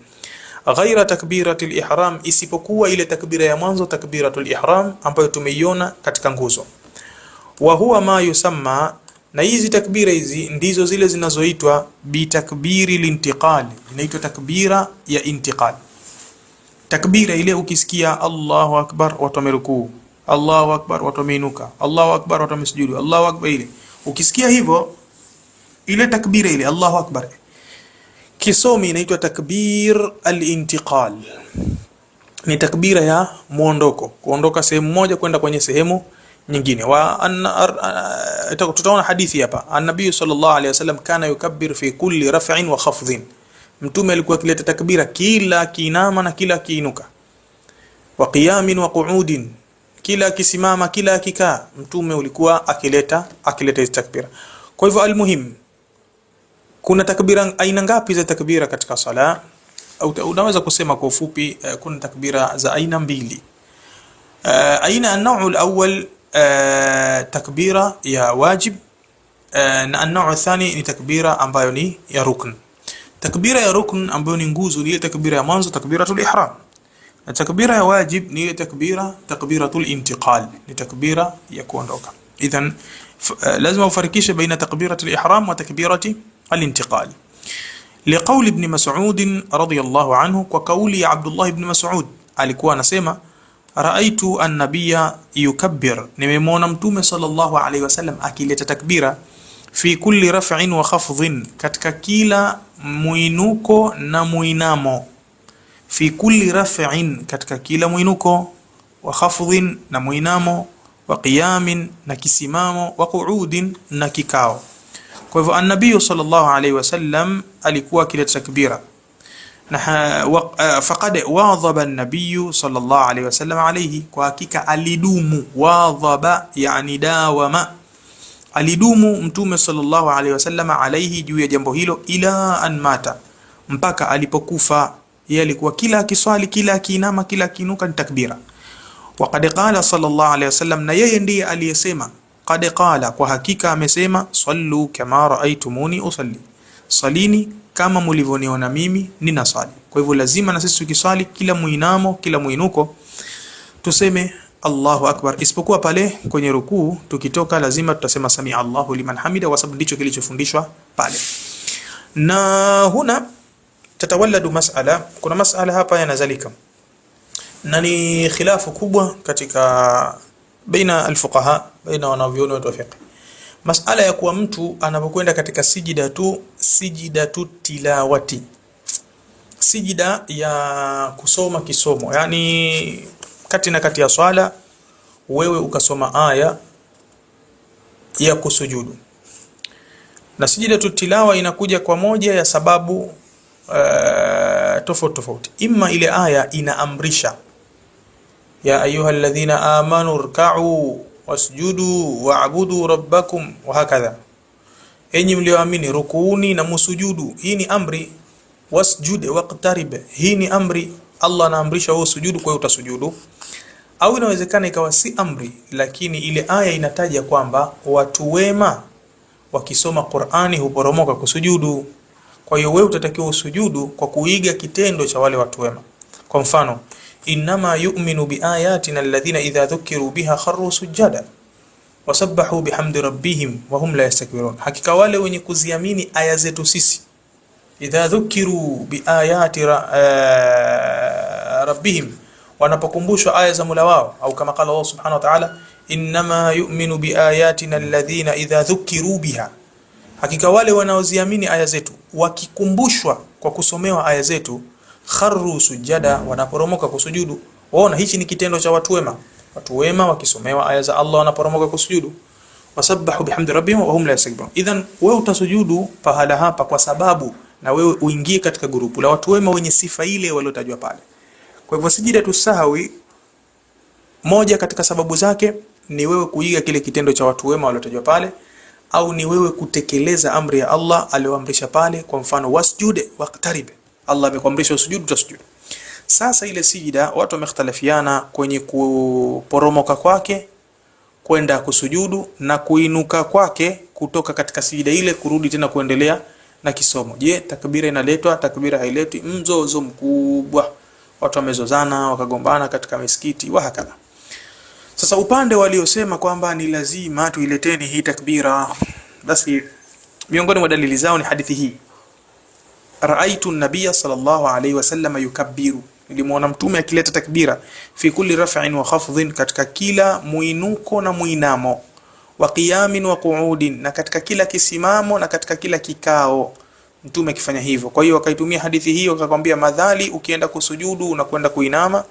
Ghaira takbiratul ihram, isipokuwa ile takbira ya mwanzo, takbiratul ihram, ambayo tumeiona katika nguzo. Wa huwa ma yusamma, na hizi takbira hizi ndizo zile zinazoitwa bi takbiri lintiqal, inaitwa takbira ya intiqal. Takbira ile ukisikia Allahu akbar watu wamerukuu, Allahu akbar watu wameinuka, Allahu akbar watu wamesujudu, Allahu akbar, ile ukisikia hivyo, ile takbira ile Allahu akbar kisomi inaitwa takbir al-intiqal. Ni takbira ya muondoko, kuondoka sehemu moja kwenda kwenye sehemu nyingine. Tutaona hadithi hapa, an-nabii sallallahu alayhi wasallam kana yukabbir fi kulli raf'in wa khafdhin, mtume alikuwa akileta takbira kila kiinama na kila kiinuka, wa qiyamin wa qu'udin, kila kisimama kila kikaa, mtume ulikuwa akileta hizo takbira. Kwa hivyo almuhim, kuna takbira aina ngapi za takbira katika sala? Au unaweza kusema kwa ufupi kuna takbira za aina mbili. Aina an-naw' al-awwal takbira ya wajib, na an-naw' athani ni takbira ambayo ni ya rukn. Takbira ya rukn ambayo ni nguzo ni ile takbira ya mwanzo, takbiratul ihram. Na takbira ya wajib ni ile takbiratul intiqal, ni takbira ya kuondoka. Idhan lazima ufarikishe baina takbiratul ihram wa takbirati al-intiqal. Liqauli ibn Mas'ud radiyallahu anhu, kwa kauli ya Abdullah ibn Mas'ud alikuwa anasema raaitu an-nabiyya yukabbir, nimemwona mtume sallallahu alayhi wasallam akileta takbira fi kulli raf'in wa khafdhin, katika kila muinuko na muinamo. Fi kulli raf'in, katika kila muinuko, wa khafdhin na muinamo, wa qiyamin na kisimamo, wa qu'udin na kikao. Kwa hivyo an-nabii sallallahu alayhi wasallam alikuwa akileta takbira, na faqad wadhaba an-nabii sallallahu alayhi wasallam alayhi, kwa hakika alidumu. Wadhaba yani dawama, alidumu mtume sallallahu alayhi wasallam alayhi, juu ya jambo hilo, ila an mata, mpaka alipokufa. Yeye alikuwa kila akiswali, kila akiinama, kila akiinuka ni takbira. Waqad qala sallallahu alayhi wasallam, na yeye ndiye aliyesema, qad qala, kwa hakika amesema, sallu kama raaitumuni usalli, salini kama mlivoniona mimi ninasali. Kwa hivyo lazima na sisi tukiswali, kila muinamo, kila muinuko tuseme Allahu akbar, isipokuwa pale kwenye rukuu. Tukitoka lazima tutasema sami Allahu liman hamida, kwa sababu ndicho kilichofundishwa pale. Na huna tatawalladu mas'ala, kuna mas'ala hapa yanazalika, na ni khilafu kubwa katika baina alfuqaha, baina wanavyuoni wa fiqh. Mas'ala ya kuwa mtu anapokwenda katika sijidatu tilawati, sijida ya kusoma kisomo, yani kati na kati ya swala wewe ukasoma aya ya kusujudu. Na sijidatu tilawa inakuja kwa moja ya sababu tofauti. Imma ile aya inaamrisha ya ayyuhalladhina amanu rka'u wasjudu wa'budu rabbakum wa hakadha, enyi mlioamini rukuuni na musujudu. Hii ni amri. Wasjud waqtarib, hii ni amri. Allah anaamrisha wewe sujudu, kwa hiyo utasujudu. Au inawezekana ikawa si amri, lakini ile aya inataja kwamba watu wema wakisoma Qur'ani huporomoka kusujudu. Kwa hiyo wewe utatakiwa usujudu kwa kuiga kitendo cha wale watu wema. Kwa mfano, innama yu'minu biayatina alladhina idha dhukiru biha kharru sujada wasabbahu bihamdi rabbihim wa hum la yastakbirun, hakika wale wenye kuziamini aya zetu sisi, idha dhukiru biayati rabbihim, wanapokumbushwa aya za Mola wao, au kama qala Allah subhanahu wa ta'ala, innama yu'minu biayatina alladhina idha dhukiru biha, hakika wale wanaoziamini aya zetu wakikumbushwa kwa kusomewa aya zetu, kharru sujada, wanaporomoka kusujudu. Waona, hichi ni kitendo cha watu wema. Watu wema wakisomewa aya za Allah wanaporomoka kusujudu. Wasabbahu bihamdi rabbihim wa hum la yastakbirun. Idhan wewe utasujudu pahala hapa kwa sababu na wewe uingie katika grupu la watu wema wenye sifa ile waliotajwa pale. Kwa hivyo sijida tusahwi, moja katika sababu zake ni wewe kuiga kile kitendo cha watu wema waliotajwa pale, au ni wewe kutekeleza amri ya Allah aliyoamrisha pale. Kwa mfano, wasjude waqtarib, Allah amekuamrisha usujudu, utasujudu. Sasa ile sijida watu wamekhtalafiana kwenye kuporomoka kwake kwenda kusujudu na kuinuka kwake kutoka katika sijida ile kurudi tena kuendelea na kisomo. Je, takbira inaletwa, takbira hailetwi? Mzozo mkubwa, watu wamezozana, wakagombana katika misikiti wa hakala. Sasa upande waliosema kwamba ni lazima tuileteni hii takbira, basi miongoni mwa dalili zao ni hadithi hii, raaitu an-nabiy sallallahu alayhi wasallam yukabbiru, nilimwona mtume akileta takbira, fi kulli raf'in wa khafdhin, katika kila muinuko na muinamo, wa qiyamin wa qu'udin, na katika kila kisimamo na katika kila kikao, mtume akifanya hivyo. Kwa hiyo wakaitumia hadithi hiyo akakwambia, madhali ukienda kusujudu, unakwenda kuinama,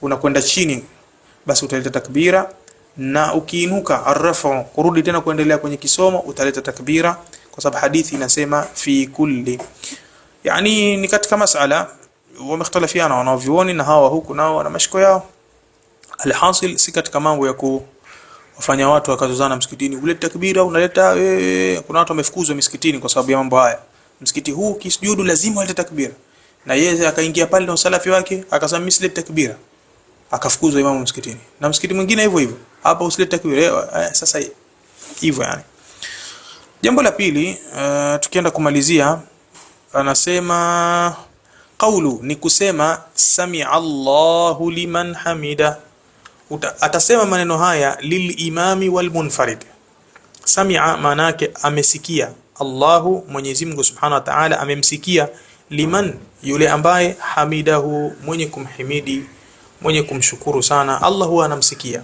unakwenda chini, basi utaleta takbira, na ukiinuka arrafu kurudi tena kuendelea kwenye kisomo utaleta takbira, kwa sababu hadithi inasema fi kulli, yani ni katika masala wamekhtalafiana wanavyuoni na hawa huku nao na mashiko yao. Alhasil si katika mambo ya kufanya watu wakazozana msikitini, uleta takbira unaleta kuna watu wamefukuzwa msikitini kwa sababu ya mambo haya. Msikiti huu kisujudu lazima ulete takbira, na yeye akaingia pale na usalafi wake akasema mimi silete takbira, akafukuzwa imamu msikitini. Na msikiti mwingine hivyo hivyo, hapa usilete takbira. Sasa hivyo yani. Jambo la pili, tukienda kumalizia, anasema qawlu ni kusema sami'a Allahu liman hamida. Atasema maneno haya lilimami walmunfarid. Sami'a maana yake amesikia, Allahu Mwenyezi Mungu Subhanahu wa Ta'ala amemsikia, liman yule ambaye hamidahu mwenye kumhimidi, mwenye kumshukuru sana Allah huwa anamsikia,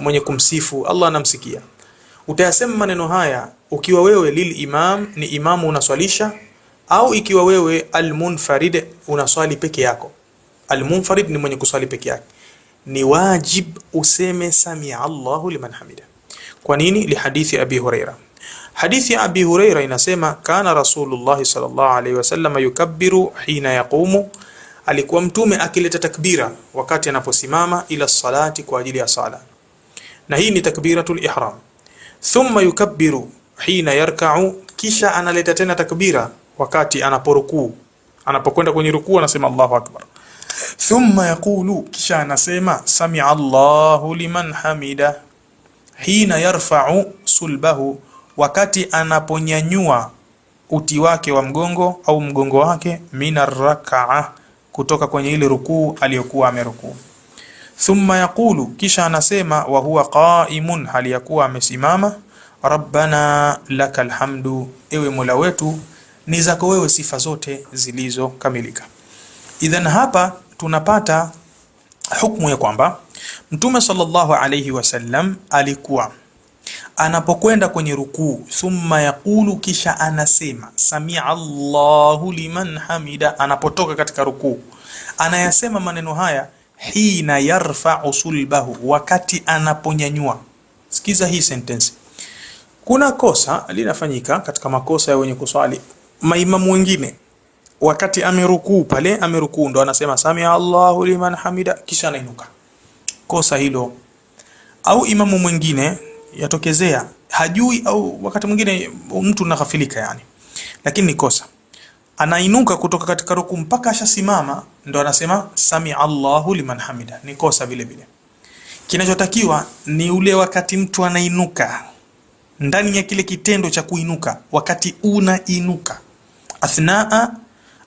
mwenye kumsifu Allah anamsikia. Utayasema maneno haya ukiwa wewe lilimam ni imamu unaswalisha, au ikiwa wewe almunfarid unaswali peke yako. Almunfarid ni mwenye kuswali peke yake, ni wajib useme sami'a Allahu liman hamida. Kwa nini? Li hadithi Abi Huraira. Hadithi ya Abi Huraira inasema kana Rasulullah sallallahu alaihi wasallam yukabbiru hina yaqumu, alikuwa mtume akileta takbira wakati anaposimama ila salati, kwa ajili ya sala, na hii ni takbiratul ihram. Thumma yukabbiru hina yarka'u, kisha analeta tena takbira wakati anaporukuu, anapokwenda kwenye rukuu anasema Allahu akbar. Thumma yaqulu, kisha anasema sami'a Allahu liman hamida hina yarfa'u sulbahu, wakati anaponyanyua uti wake wa mgongo au mgongo wake, minar rak'a, kutoka kwenye ile rukuu aliyokuwa amerukuu. Thumma yaqulu, kisha anasema wa huwa qa'imun, hali yakuwa amesimama, rabbana lakal hamdu, ewe Mola wetu ni zako wewe sifa zote zilizokamilika. Idhan hapa tunapata hukumu ya kwamba Mtume sallallahu alayhi wasallam alikuwa anapokwenda kwenye rukuu, thumma yaqulu, kisha anasema sami'a Allahu liman hamida, anapotoka katika rukuu anayasema maneno haya hina yarfa'u sulbahu, wakati anaponyanyua. Sikiza hii sentence. Kuna kosa linafanyika katika makosa ya wenye kuswali, maimamu wengine wakati amerukuu, pale amerukuu ndo anasema sami'a Allahu liman hamida kisha anainuka. Kosa hilo, au imamu mwingine yatokezea hajui, au wakati mwingine mtu anaghafilika yani, lakini ni kosa, anainuka kutoka katika rukuu mpaka ashasimama ndo anasema sami'a Allahu liman hamida, ni kosa vile vile. Kinachotakiwa ni ule wakati mtu anainuka, ndani ya kile kitendo cha kuinuka, wakati unainuka athnaa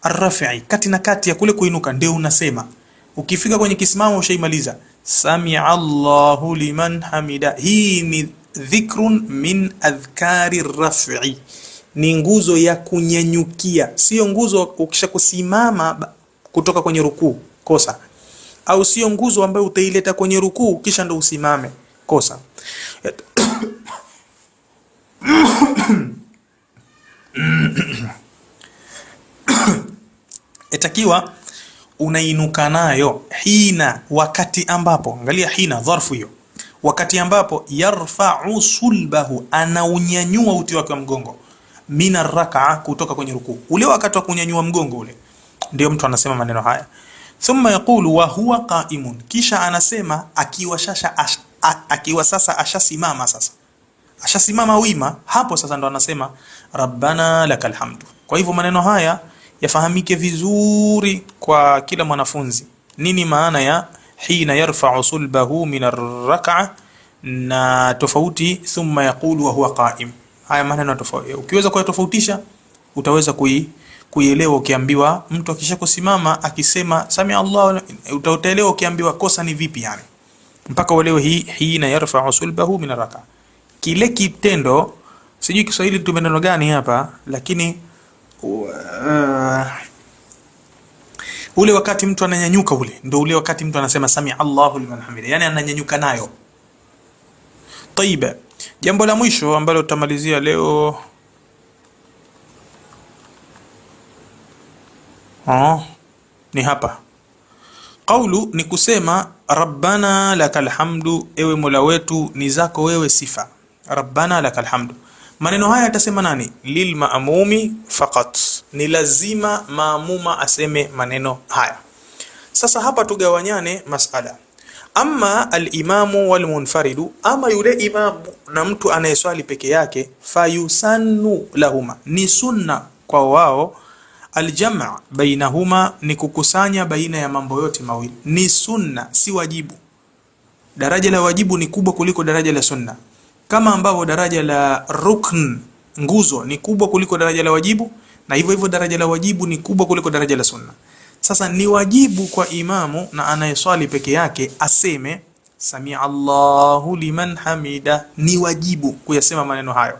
arrafi'i, kati na kati ya kule kuinuka ndio unasema. Ukifika kwenye kisimamo ushaimaliza sami'a Allahu liman hamida. Hii ni dhikrun min adhkari raf'i, ni nguzo ya kunyanyukia, sio nguzo ukisha kusimama kutoka kwenye rukuu, kosa. Au sio nguzo ambayo utaileta kwenye rukuu kisha ndo usimame, kosa. Itakiwa unainuka nayo hina, wakati ambapo, angalia hina dharfu hiyo, wakati ambapo yarfa'u sulbahu, anaunyanyua uti wake wa mgongo, mina rak'a, kutoka kwenye rukuu. Ule wakati wa kunyanyua mgongo ule ndio mtu anasema maneno haya. Thumma yaqulu wa huwa qa'imun, kisha anasema akiwa sasa ashasimama, sasa ashasimama wima, hapo sasa ndo anasema rabbana lakal hamdu. Kwa hivyo maneno haya yafahamike vizuri kwa kila mwanafunzi, nini maana ya hina yarfa'u sulbahu min ar-rak'a na tofauti thumma yaqulu wa huwa qa'im. Haya maneno tofauti, ukiweza kuyatofautisha utaweza kuielewa. Ukiambiwa mtu akisha kusimama akisema sami Allah, utaelewa. Ukiambiwa kosa ni vipi yani, mpaka uelewe hina yarfa'u sulbahu min ar-rak'a. Kile kitendo, sijui Kiswahili tumeneno gani hapa, lakini ule wakati mtu ananyanyuka, ule ndio ule wakati mtu anasema sami Allahu liman hamida, yani ananyanyuka nayo. Tayyiba, jambo la mwisho ambalo tutamalizia leo ni hapa. Qawlu ni kusema rabbana lakal hamdu, ewe mola wetu ni zako wewe sifa. Rabbana lakal hamdu, maneno haya atasema nani? Lil maamumi faqat, ni lazima maamuma aseme maneno haya. Sasa hapa tugawanyane masala. Amma al-imamu wal munfaridu, ama yule imamu na mtu anayeswali peke yake, fayusannu lahuma, ni sunna kwa wao, aljama' bainahuma, ni kukusanya baina ya mambo yote mawili. Ni sunna, si wajibu. Daraja la wajibu ni kubwa kuliko daraja la sunna, kama ambavyo daraja la rukn, nguzo, ni kubwa kuliko daraja la wajibu, na hivyo hivyo daraja la wajibu ni kubwa kuliko daraja la sunna. Sasa ni wajibu kwa imamu na anayeswali peke yake aseme Sami Allahu liman hamida, ni wajibu kuyasema maneno hayo.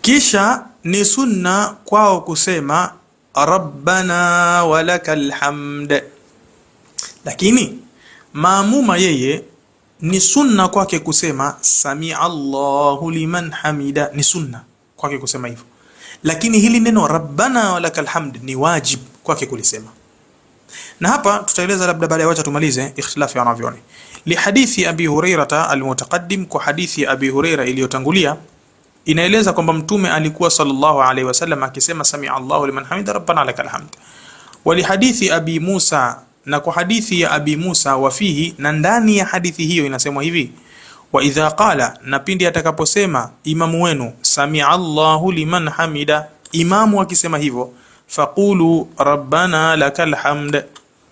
Kisha ni sunna kwao kusema Rabbana walakal hamd. Lakini maamuma yeye ni sunna kwake kusema Sami Allahu liman hamida, ni sunna kwake kusema hivyo. Lakini hili neno Rabbana walakal hamd ni wajib kwake kulisema. Na hapa tutaeleza labda baada ya wacha tumalize ikhtilafu ya wanavyoni. Li hadithi Abi Hurairah al-mutaqaddim, kwa hadithi ya Abi Hurairah iliyotangulia, inaeleza kwamba mtume alikuwa sallallahu alaihi wasallam akisema Sami Allahu liman hamida Rabbana lakal hamd. Wa li hadithi Abi Musa, na kwa hadithi ya Abi Musa, wafihi, na ndani ya hadithi hiyo inasemwa hivi: wa idha qala, na pindi atakaposema imamu wenu Sami Allahu liman hamida, imamu akisema hivyo, faqulu Rabbana lakal hamd.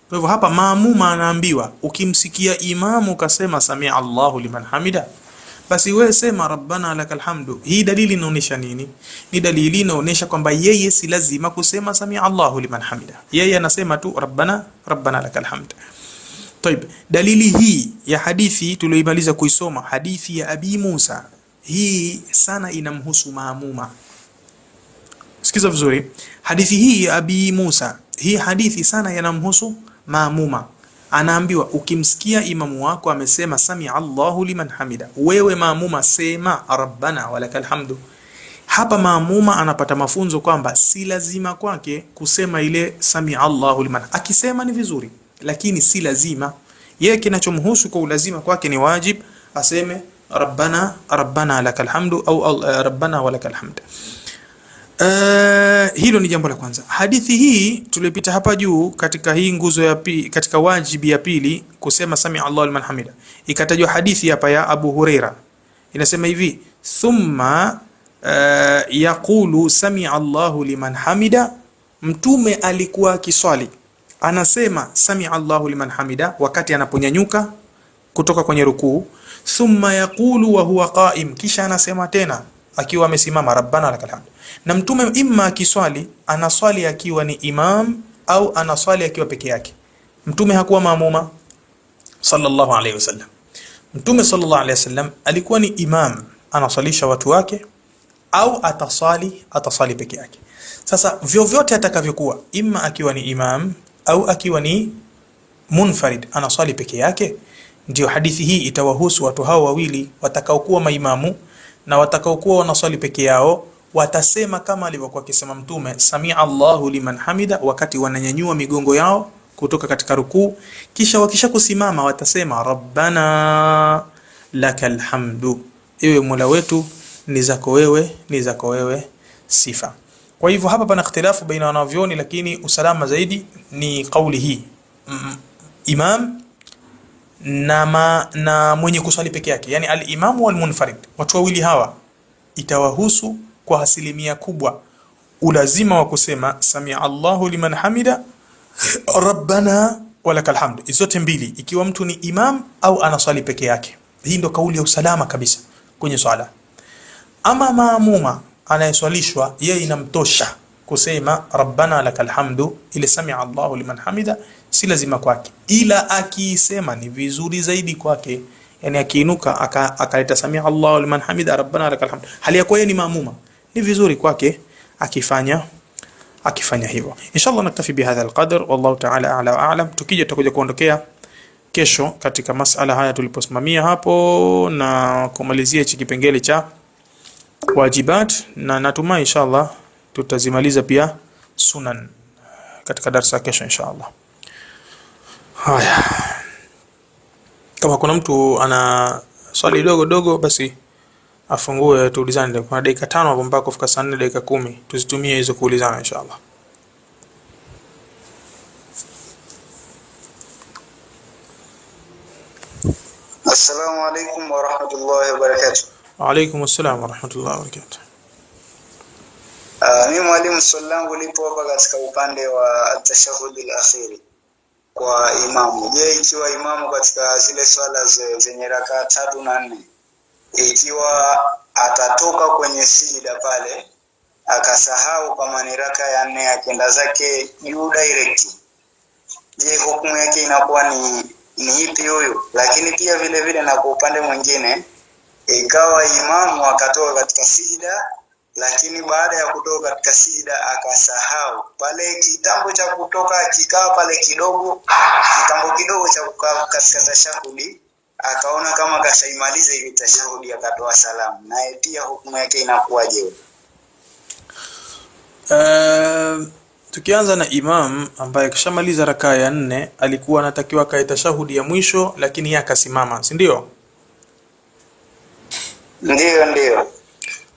Kwa hivyo hapa maamuma anaambiwa ukimsikia imamu kasema Sami Allahu liman hamida, basi wewe sema Rabbana lakal hamdu. Hii dalili inaonyesha nini? Ni dalili inaonyesha kwamba yeye si lazima kusema Sami Allahu liman hamida, yeye anasema tu Rabbana lakal hamd. Tayeb, dalili hii ya hadithi tulioimaliza kuisoma, hadithi ya Abi Musa, hii sana inamhusu maamuma. Sikiza vizuri, hadithi hii ya Abi Musa, hii hadithi sana yanamhusu maamuma. Anaambiwa ukimsikia imamu wako amesema Sami Allahu liman hamida, wewe maamuma sema Rabbana walakal hamdu. Hapa maamuma anapata mafunzo kwamba si lazima kwake kusema ile Sami Allahu liman, akisema ni vizuri, lakini si lazima. Yeye kinachomhusu kwa ulazima kwake ni wajib aseme Rabbana lakal hamdu au Rabbana walakal hamd. Hilo ni jambo la kwanza. Hadithi hii tulipita hapa juu katika hii nguzo ya pili, katika wajibi ya pili kusema Sami Allahu liman hamida, ikatajwa hadithi hapa ya Abu Huraira inasema hivi: thumma yaqulu Sami Allahu liman hamida. Mtume alikuwa akiswali anasema Sami Allahu liman hamida wakati anaponyanyuka kutoka kwenye rukuu. Thumma yaqulu wa huwa qa'im, kisha anasema tena akiwa amesimama Rabbana lakal hamd. Na mtume imma akiswali anaswali akiwa ni imam au anaswali akiwa peke yake. Mtume hakuwa maamuma sallallahu alayhi wasallam. Mtume sallallahu alayhi wasallam alikuwa ni imam, anaswalisha watu wake, au ataswali peke yake. Sasa vyovyote atakavyokuwa, imma akiwa ni imam au akiwa ni munfarid, anaswali peke yake, ndio hadithi hii itawahusu watu hao wawili watakaokuwa maimamu na watakaokuwa wanaswali peke yao. Watasema kama alivyokuwa akisema mtume Sami Allahu liman hamida wakati wananyanyua migongo yao kutoka katika rukuu, kisha wakisha kusimama watasema Rabbana lakal hamdu, ewe Mola wetu ni zako wewe sifa. Kwa hivyo hapa pana ikhtilafu baina wanavyoni, lakini usalama zaidi ni kauli hii, imam na mwenye kuswali peke yake, yani al-imamu wal munfarid, watu wawili hawa itawahusu kwa asilimia kubwa ulazima wa kusema Sami Allahu liman hamida Rabbana walakal hamd, zote mbili, ikiwa mtu ni imam au anaswali peke yake. Hii ndio kauli ya usalama kabisa kwenye swala. Ama maamuma anayeswalishwa, yeye inamtosha kusema Rabbana lakal hamdu, ile Sami Allahu liman hamida si lazima kwake, ila akisema ni vizuri zaidi kwake. Yani akiinuka akaleta Sami Allahu liman hamida Rabbana lakal hamd, hali yako yeye ni maamuma, ni vizuri kwake akifanya hivyo. Inshallah naktafi bihadha alqadr, wallahu ta'ala a'la wa a'lam. Tukija tutakuja kuondokea kesho katika masala haya tuliposimamia hapo na kumalizia hichi kipengele cha wajibat, na natumai inshallah tutazimaliza pia sunan katika darasa kesho inshallah. Haya, kama kuna mtu ana swali dogo dogo basi afungue tuulizane. Kuna dakika 5 hapo mpaka kufika saa 4 dakika 10, tuzitumie hizo kuulizana inshallah. Assalamu alaikum wa rahmatullahi wa barakatuh. Wa alaikum assalam wa rahmatullahi wa barakatuh. Mimi mwalimu, swali langu lipo hapa katika upande wa at-tashahhud al-akhir kwa imamu. Je, ikiwa imamu katika zile swala zenye rakaa 3 na 4, ikiwa atatoka kwenye sijida pale akasahau kama ni raka ya 4 akaenda zake juu direct, je, hukumu yake inakuwa ni ipi huyo? Lakini pia vile vile na kwa upande mwingine, ikawa imamu akatoka katika sijida, lakini baada ya kutoka katika sijida akasahau pale kitambo cha kutoka, kikaa pale kitambo kidogo cha kukaa katika tashahudi, akaona kama kashaimaliza ile tashahudi akatoa salamu, naye pia hukumu yake inakuwaje? Tukianza na imam ambaye kishamaliza rakaa ya 4, alikuwa anatakiwa kae tashahudi ya mwisho, lakini yeye akasimama, si ndio? Ndio.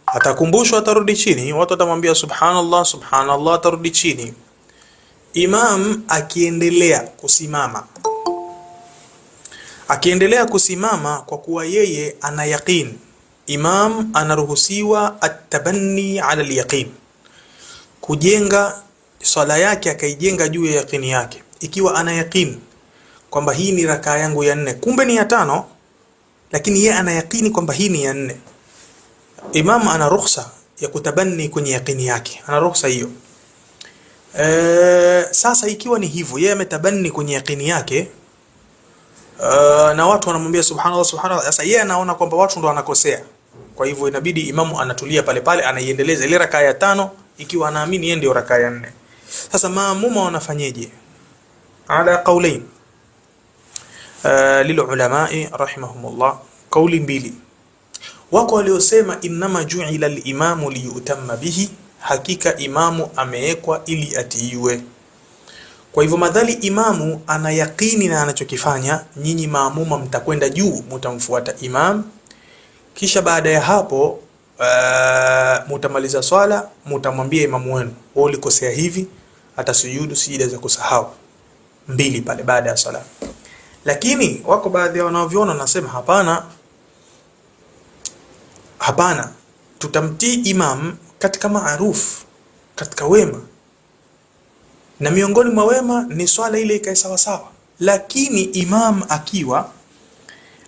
Atakumbushwa, atarudi chini, watu watamwambia subhanallah subhanallah, atarudi chini. Imam akiendelea kusimama kwa kuwa yeye ana yaqeen, imam anaruhusiwa at-tabanni ala al-yaqeen, kujenga swala yake akaijenga juu ya yaqini yake. Ikiwa ana yaqeen kwamba hii ni rakaa yangu ya 4, kumbe ni ya 5, lakini yeye ana yaqini kwamba hii ni ya 4, imam ana ruhusa ya kutabanni kwenye yaqini yake, ana ruhusa hiyo. Sasa ikiwa ni hivyo, yeye ametabanni kwenye yaqini yake, na watu wanamwambia subhanallah subhanallah, sasa yeye anaona kwamba watu ndo wanakosea, kwa hivyo inabidi imamu anatulia pale pale, anaiendeleza ile rakaa ya 5 ikiwa anaamini yeye ndio rakaa ya 4. Sasa maamuma wanafanyeje? Ala qawlain lil ulamai rahimahumullah, kauli mbili. Wako waliosema inma ju'ila al-imamu liyutamma bihi, hakika imamu amewekwa ili atiiwe. Kwa hivyo madhali imamu ana yaqini na anachokifanya, nyinyi maamuma mtakwenda juu, mtamfuata imam, kisha baada ya hapo mutamaliza swala, mutamwambia imamu wenu, wewe ulikosea hivi, atasujudu sijida za kusahau 2 pale baada ya swala. Lakini wako baadhi ya wanaoviona nasema hapana, tutamtii imam katika maaruf, katika wema, na miongoni mwa wema ni swala ile ikae sawa sawa. Lakini imam akiwa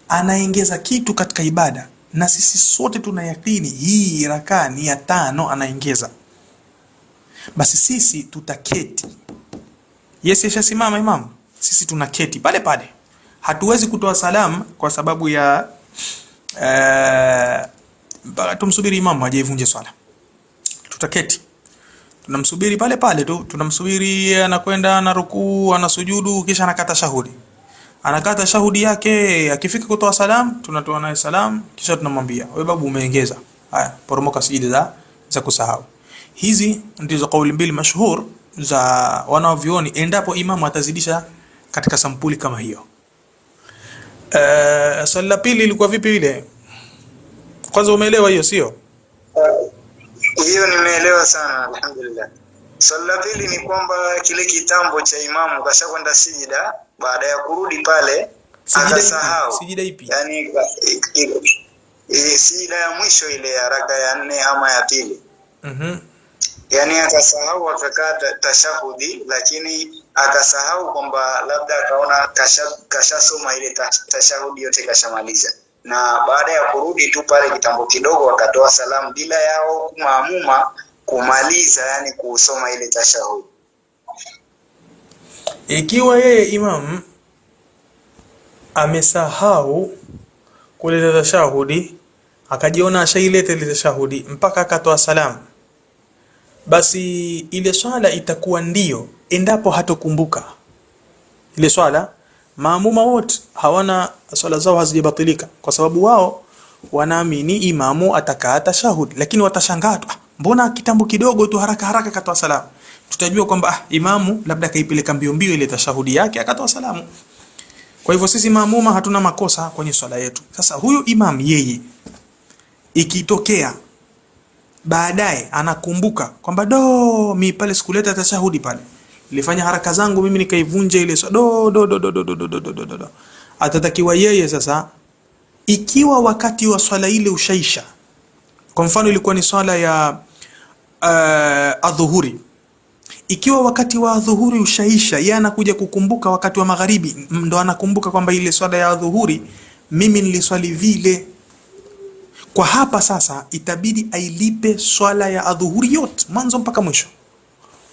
anaongeza kitu katika ibada na sisi sote tunayakini hii rakaa ni ya 5 anaongeza, basi sisi tutaketi. Yes, yashasimama imam, sisi tunaketi pale pale, hatuwezi kutoa salamu kwa sababu ya tumsubiri imam ajeivunje swala. Tutaketi, tunamsubiri pale pale tu, tunamsubiri anakwenda na rukuu, anasujudu, kisha anakata shahudi. Anakata shahudi yake, akifika kutoa salamu tunatoa naye salamu, kisha tunamwambia wewe babu umeongeza, haya poromoka sijida za kusahau. Hizi ndizo kauli mbili mashhur za wanaovioni endapo imamu atazidisha katika sampuli kama hiyo. Swali la pili ilikuwa vipi ile? Kwanza umeelewa hiyo sio? Hiyo nimeelewa sana, alhamdulillah. Swali la pili ni kwamba kile kitambo cha imamu kashakwenda sijida, baada ya kurudi pale akasahau. Sijida ipi? Yani sijida ya mwisho ile ya raka ya 4 ama ya 2. Yani akasahau akakaa tashahudi, lakini akasahau kwamba labda akaona kashasoma ile tashahudi yote kashamaliza, na baada ya kurudi tu pale kitambo kidogo akatoa salamu bila yao maamuma kumaliza, yani kusoma ile tashahudi. Ikiwa yeye imam amesahau kuleta tashahudi, akajiona ashaileta ile tashahudi mpaka akatoa salamu, basi ile swala itakuwa ndio endapo hatokumbuka ile swala. Maamuma wote hawana swala zao hazijabatilika, kwa sababu wao wanaamini imamu atakaa tashahudi, lakini watashangaa, mbona kitambo kidogo tu haraka haraka katoa salamu. tutajua kwamba imamu labda kaipeleka mbio mbio ile tashahudi yake akatoa salamu. Kwa hivyo sisi maamuma hatuna makosa kwenye swala yetu. Sasa huyu imam yeye ikitokea baadaye anakumbuka kwamba mimi pale sikuleta tashahudi pale, nilifanya haraka zangu mimi nikaivunja ile atatakiwa yeye sasa, ikiwa wakati wa swala ile ushaisha, kwa mfano ilikuwa ni swala ya adhuhuri, ikiwa wakati wa adhuhuri ushaisha, yeye anakuja kukumbuka wakati wa magharibi, ndo anakumbuka kwamba ile swala ya adhuhuri mimi niliswali vile. Kwa hapa sasa itabidi ailipe swala ya adhuhuri yote mwanzo mpaka mwisho.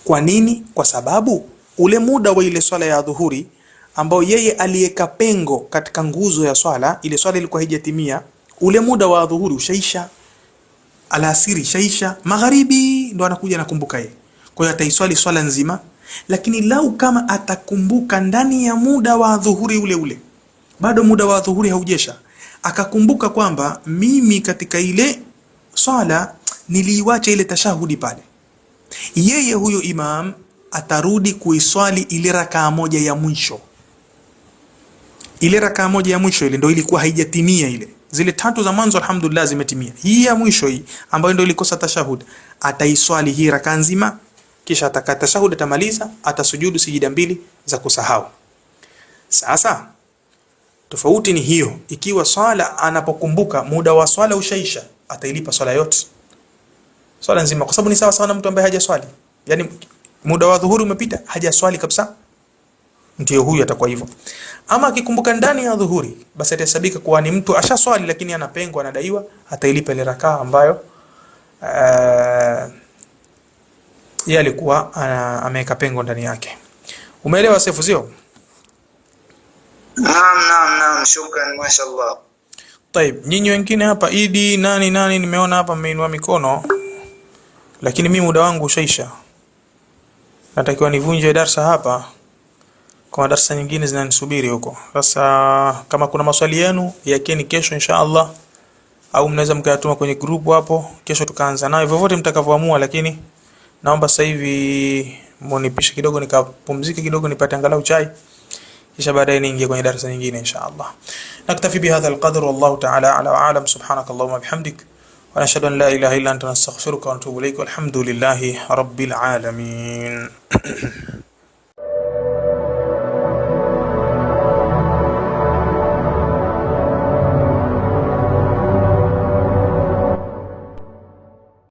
Kwa nini? Kwa sababu ule muda wa ile swala ya adhuhuri ambao yeye aliweka pengo katika nguzo ya swala, ile swala ilikuwa haijatimia, ule muda wa adhuhuri ushaisha, alasiri shaisha, magharibi ndo anakuja nakumbuka yeye. Kwa hiyo ataiswali swala nzima. Lakini lau kama atakumbuka ndani ya muda wa adhuhuri ule bado muda wa adhuhuri haujesha, akakumbuka kwamba mimi katika ile swala niliiwacha ile tashahudi pale, yeye huyo imam atarudi kuiswali ile rakaa moja ya mwisho. Ile rakaa moja ya mwisho ile ndio ilikuwa haijatimia ile. Zile 3 za mwanzo alhamdulillah zimetimia. Hii ya mwisho hii ambayo ndio ilikosa tashahud, ataiswali hii rakaa nzima, kisha atakata tashahud, atamaliza, atasujudu sijida 2 za kusahau. Sasa tofauti ni hiyo, ikiwa swala anapokumbuka muda wa swala ushaisha, atailipa swala yote, swala nzima, kwa sababu ni sawa sawa na mtu ambaye hajaswali. Yani muda wa dhuhuri umepita, hajaswali kabisa, ndio huyu atakuwa hivyo. Ama akikumbuka ndani ya dhuhuri, basi atahesabika kuwa ni mtu ashaswali lakini ana pengo, anadaiwa, atailipa ile rakaa ambayo yeye alikuwa ameweka pengo ndani yake. Umeelewa Sefu, sio? Naam, shukran, mashaallah. Taib, nyinyi wengine hapa Idi nani nimeona hapa mmeinua mikono, lakini mimi muda wangu ushaisha. Natakiwa nivunje darasa hapa, kwa darasa nyingine zinanisubiri huko. Sasa kama kuna maswali yenu yakeni kesho inshallah, au mnaweza mkayatuma kwenye group hapo, kesho tukaanza nayo vyovyote mtakavyoamua, lakini naomba sasa hivi munipishe kidogo nikapumzike kidogo nipate angalau chai, kisha baadaye niingie kwenye darasa nyingine inshallah. Naktafi bihadha alqadr, wallahu ta'ala ala wa alam. Subhanakallahumma bihamdik wa nashhadu an la ilaha illa anta nastaghfiruka wa natubu ilayk, walhamdulillahi rabbil alamin.